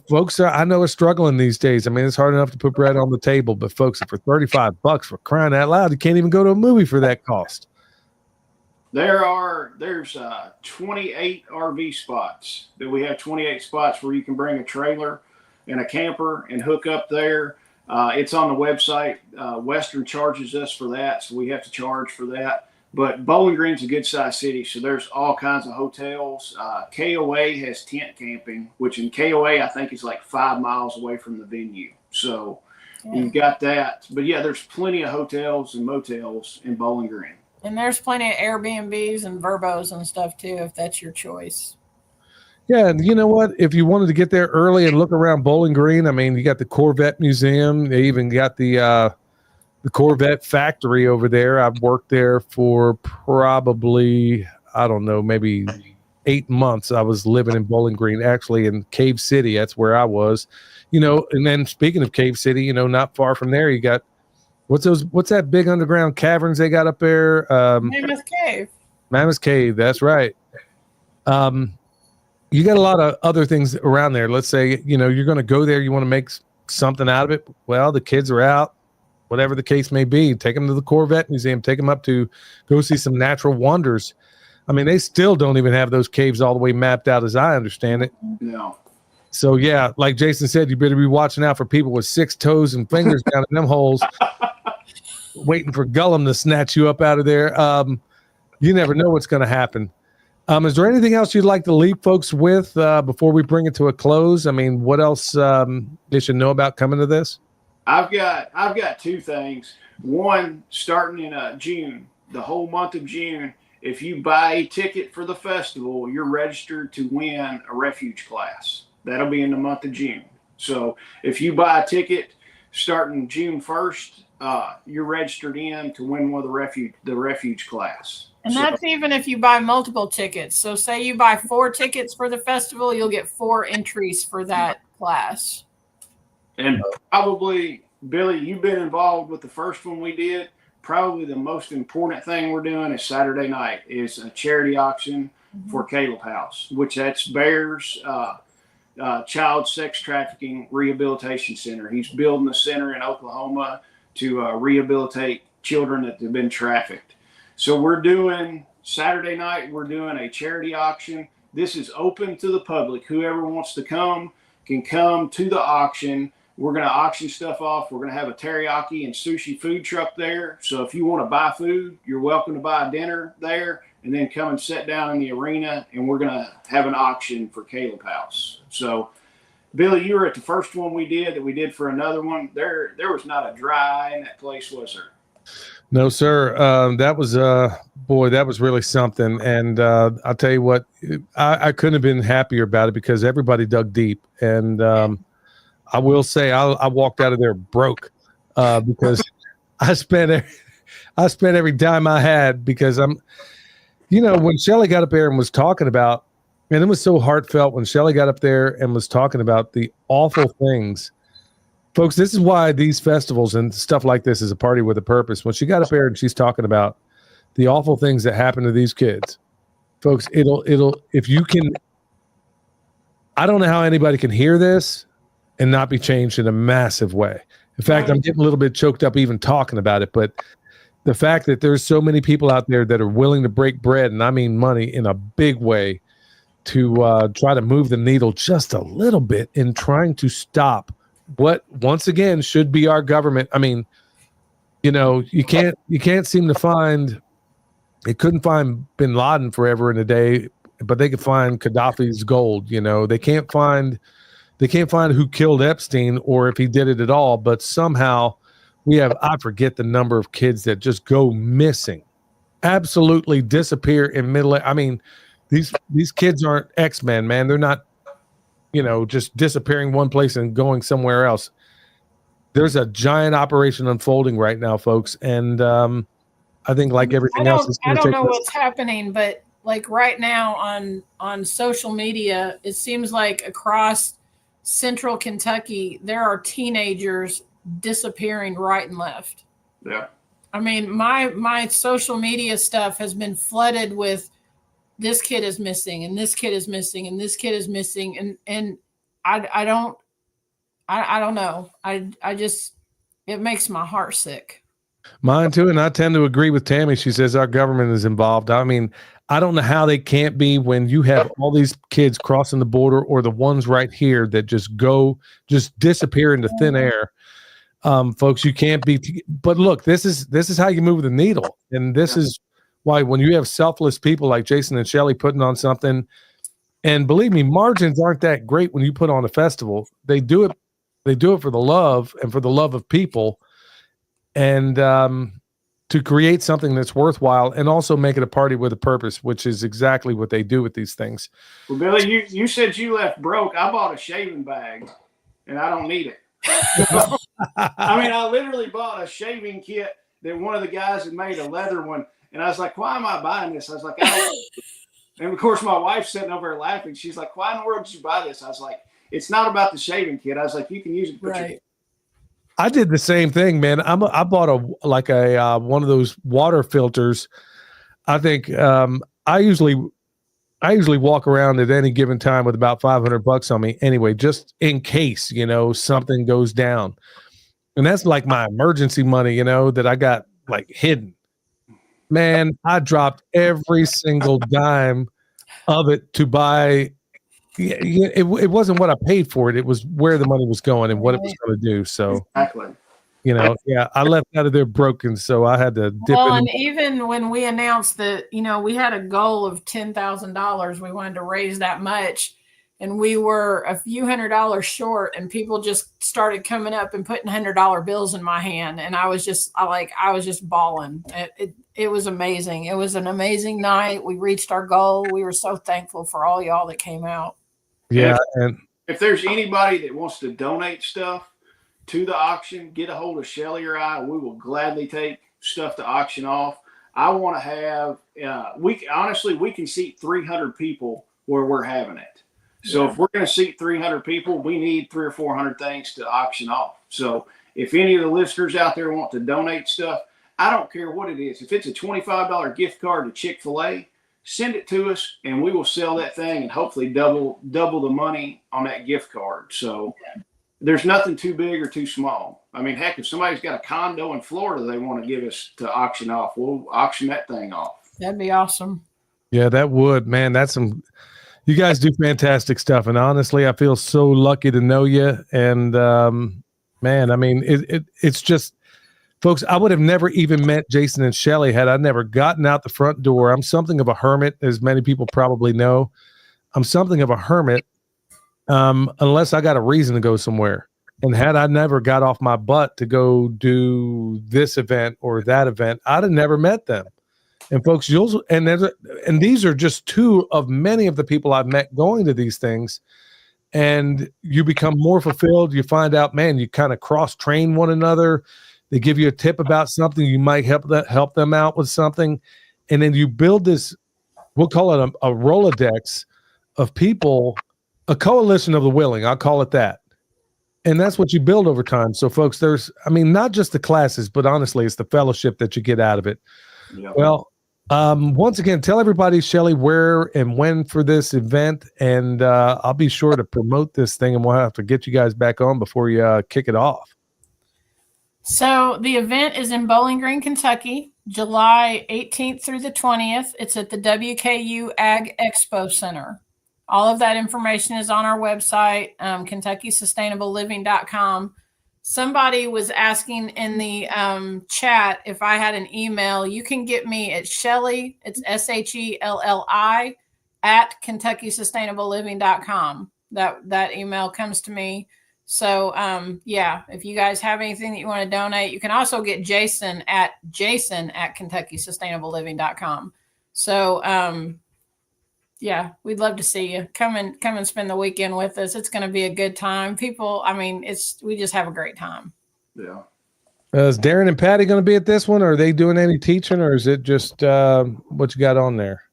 folks I know are struggling these days. I mean, it's hard enough to put bread on the table, but folks, for $35, for crying out loud, you can't even go to a movie for that cost. There's 28 RV spots that we have, 28 spots where you can bring a trailer and a camper and hook up there. It's on the website. Western charges us for that, so we have to charge for that. But Bowling Green's a good-sized city, so there's all kinds of hotels. KOA has tent camping, which in KOA I think is like 5 miles away from the venue. So you've got that. But yeah, there's plenty of hotels and motels in Bowling Green. And there's plenty of Airbnbs and Verbos and stuff too, if that's your choice. Yeah, and you know what? If you wanted to get there early and look around Bowling Green, I mean, you got the Corvette Museum. They even got the Corvette factory over there. I've worked there for probably, I don't know, maybe 8 months, I was living in Bowling Green, actually in Cave City. That's where I was, and then speaking of Cave City, not far from there, you got, what's that big underground caverns they got up there? Mammoth Cave. Mammoth Cave. That's right. You got a lot of other things around there. Let's say, you're going to go there. You want to make something out of it. Well, the kids are out, whatever the case may be. Take them to the Corvette Museum. Take them up to go see some natural wonders. I mean, they still don't even have those caves all the way mapped out as I understand it. No. So, yeah, like Jason said, you better be watching out for people with 6 toes and fingers down in them holes, waiting for Gollum to snatch you up out of there. You never know what's going to happen. Is there anything else you'd like to leave folks with before we bring it to a close? I mean, what else they should know about coming to this? I've got 2 things. One, starting in June, the whole month of June, if you buy a ticket for the festival, you're registered to win a refuge class. That'll be in the month of June. So if you buy a ticket starting June 1st, you're registered in to win one of the refuge class. And that's even if you buy multiple tickets. So say you buy 4 tickets for the festival, you'll get 4 entries for that class. And probably, Billy, you've been involved with the first one we did. Probably the most important thing we're doing is Saturday night is a charity auction for Caleb House, which that's Bear's Child Sex Trafficking Rehabilitation Center. He's building a center in Oklahoma to rehabilitate children that have been trafficked. So we're doing Saturday night, we're doing a charity auction. This is open to the public. Whoever wants to come can come to the auction. We're going to auction stuff off. We're going to have a teriyaki and sushi food truck there. So if you want to buy food, you're welcome to buy dinner there and then come and sit down in the arena, and we're going to have an auction for Caleb House. So, Billy, you were at the first one we did for another one. There was not a dry eye in that place, was there? No, sir. That was boy, that was really something. And I'll tell you what, I couldn't have been happier about it because everybody dug deep. And I will say I walked out of there broke because I spent every dime I had because when Shelli got up there and was talking about, and it was so heartfelt when Shelli got up there and was talking about the awful things. Folks, this is why these festivals and stuff like this is a party with a purpose. When she got up there and she's talking about the awful things that happen to these kids, folks, if you can, I don't know how anybody can hear this and not be changed in a massive way. In fact, I'm getting a little bit choked up even talking about it, but the fact that there's so many people out there that are willing to break bread, and I mean money, in a big way to try to move the needle just a little bit in trying to stop what once again should be our government. I mean, you can't seem to find, they couldn't find bin Laden forever in a day, but they could find Gaddafi's gold. They can't find who killed Epstein or if he did it at all, but somehow I forget the number of kids that just go missing, absolutely disappear in I mean, these kids aren't X-Men, man. They're not, just disappearing one place and going somewhere else. There's a giant operation unfolding right now, folks. And I think like everything else, I don't know what's happening, but like right now on social media, it seems like across central Kentucky, there are teenagers disappearing right and left. Yeah. I mean, my social media stuff has been flooded with this kid is missing and this kid is missing and this kid is missing. And I don't know. I just, it makes my heart sick. Mine too. And I tend to agree with Tammy. She says our government is involved. I mean, I don't know how they can't be when you have all these kids crossing the border or the ones right here that just disappear into thin air. Folks, you can't be, but look, this is how you move the needle. And this is why when you have selfless people like Jason and Shelli putting on something, and believe me, margins aren't that great when you put on a festival. They do it for the love and for the love of people, and to create something that's worthwhile and also make it a party with a purpose, which is exactly what they do with these things. Well, Billy, you said you left broke. I bought a shaving bag, and I don't need it. I mean, I literally bought a shaving kit that one of the guys had made, a leather one, and I was like, why am I buying this? I was like, And of course, my wife's sitting over there laughing. She's like, "Why in the world did you buy this?" I was like, "It's not about the shaving kit." I was like, "You can use it." Right. I did the same thing, man. I bought a one of those water filters. I think I usually walk around at any given time with about $500 on me anyway, just in case, something goes down. And that's like my emergency money, that I got like hidden. Man, I dropped every single dime of it to buy. It wasn't what I paid for it. It was where the money was going and what it was going to do. So, Exactly. I left out of there broken. So I had to dip Well, in. and even when we announced that, we had a goal of $10,000, we wanted to raise that much, and we were a few $100s short, and people just started coming up and putting $100 bills in my hand, and I was just bawling. It was amazing. It was an amazing night. We reached our goal. We were so thankful for all y'all that came out. Yeah, and if there's anybody that wants to donate stuff to the auction, get a hold of Shelli or I. We will gladly take stuff to auction off. I want to have, we can seat 300 people where we're having it. So if we're going to seat 300 people, we need 300 or 400 things to auction off. So if any of the listeners out there want to donate stuff, I don't care what it is. If it's a $25 gift card to Chick-fil-A, send it to us and we will sell that thing and hopefully double the money on that gift card. So there's nothing too big or too small. I mean, heck, if somebody's got a condo in Florida they want to give us to auction off, we'll auction that thing off. That'd be awesome. Yeah, that would, man. You guys do fantastic stuff. And honestly, I feel so lucky to know you. And man, I mean, it's just, folks, I would have never even met Jason and Shelli had I never gotten out the front door. I'm something of a hermit, as many people probably know. I'm something of a hermit. Unless I got a reason to go somewhere. And had I never got off my butt to go do this event or that event, I'd have never met them. And folks, and these are just two of many of the people I've met going to these things. And you become more fulfilled. You find out, man, you kind of cross-train one another. They give you a tip about something. You might help them out with something. And then you build this, we'll call it a Rolodex of people, a coalition of the willing, I'll call it that. And that's what you build over time. So folks, not just the classes, but honestly, it's the fellowship that you get out of it. Yeah. Well, once again, tell everybody, Shelli, where and when for this event. And I'll be sure to promote this thing and we'll have to get you guys back on before you kick it off. So the event is in Bowling Green, Kentucky, July 18th through the 20th. It's at the WKU Ag Expo Center. All of that information is on our website, KentuckySustainableLiving.com. Somebody was asking in the chat if I had an email. You can get me at Shelli, it's SHELLI, at KentuckySustainableLiving.com. That email comes to me. So, if you guys have anything that you want to donate, you can also get Jason at KentuckySustainableLiving.com. So, we'd love to see you. Come and spend the weekend with us. It's going to be a good time. People, we just have a great time. Yeah. Is Darren and Patty going to be at this one? Or are they doing any teaching, or is it just what you got on there?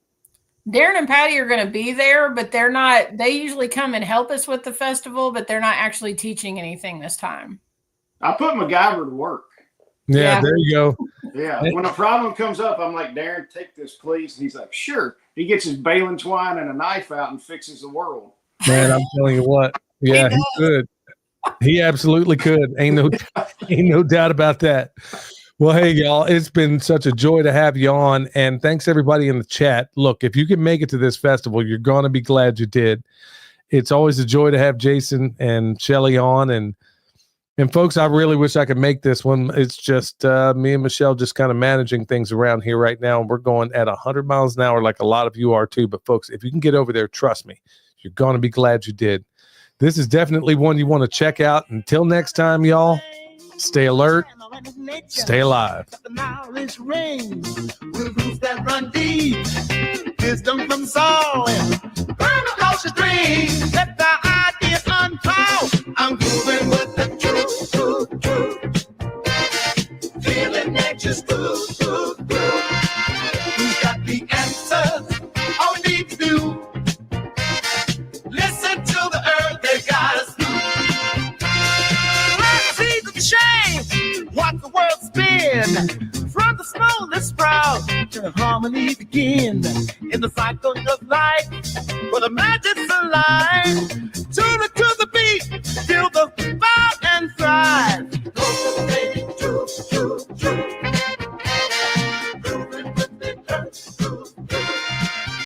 Darren and Patty are going to be there, but they're not. They usually come and help us with the festival, but they're not actually teaching anything this time. I put MacGyver to work. Yeah, there you go. Yeah, when a problem comes up, I'm like, Darren, take this, please. And he's like, sure. He gets his baling twine and a knife out and fixes the world. Man, I'm telling you what. Yeah, he could. He absolutely could. Ain't no doubt about that. Well, hey, y'all, it's been such a joy to have you on. And thanks, everybody in the chat. Look, if you can make it to this festival, you're going to be glad you did. It's always a joy to have Jason and Shelli on. And folks, I really wish I could make this one. It's just me and Michelle just kind of managing things around here right now. And we're going at 100 miles an hour like a lot of you are too. But, folks, if you can get over there, trust me, you're going to be glad you did. This is definitely one you want to check out. Until next time, y'all, stay alert, stay alive. Knowledge rings, roots that run deep, wisdom from soul, permaculture dreams. Let the ideas unfold. I'm moving with the truth. Feeling nature's food. Who's got the answers? All we need to do watch the world spin. From the smallest sprout to harmony begin. In the cycle of life, where the magic's alive. Tune it to the beat, feel the vibe and thrive.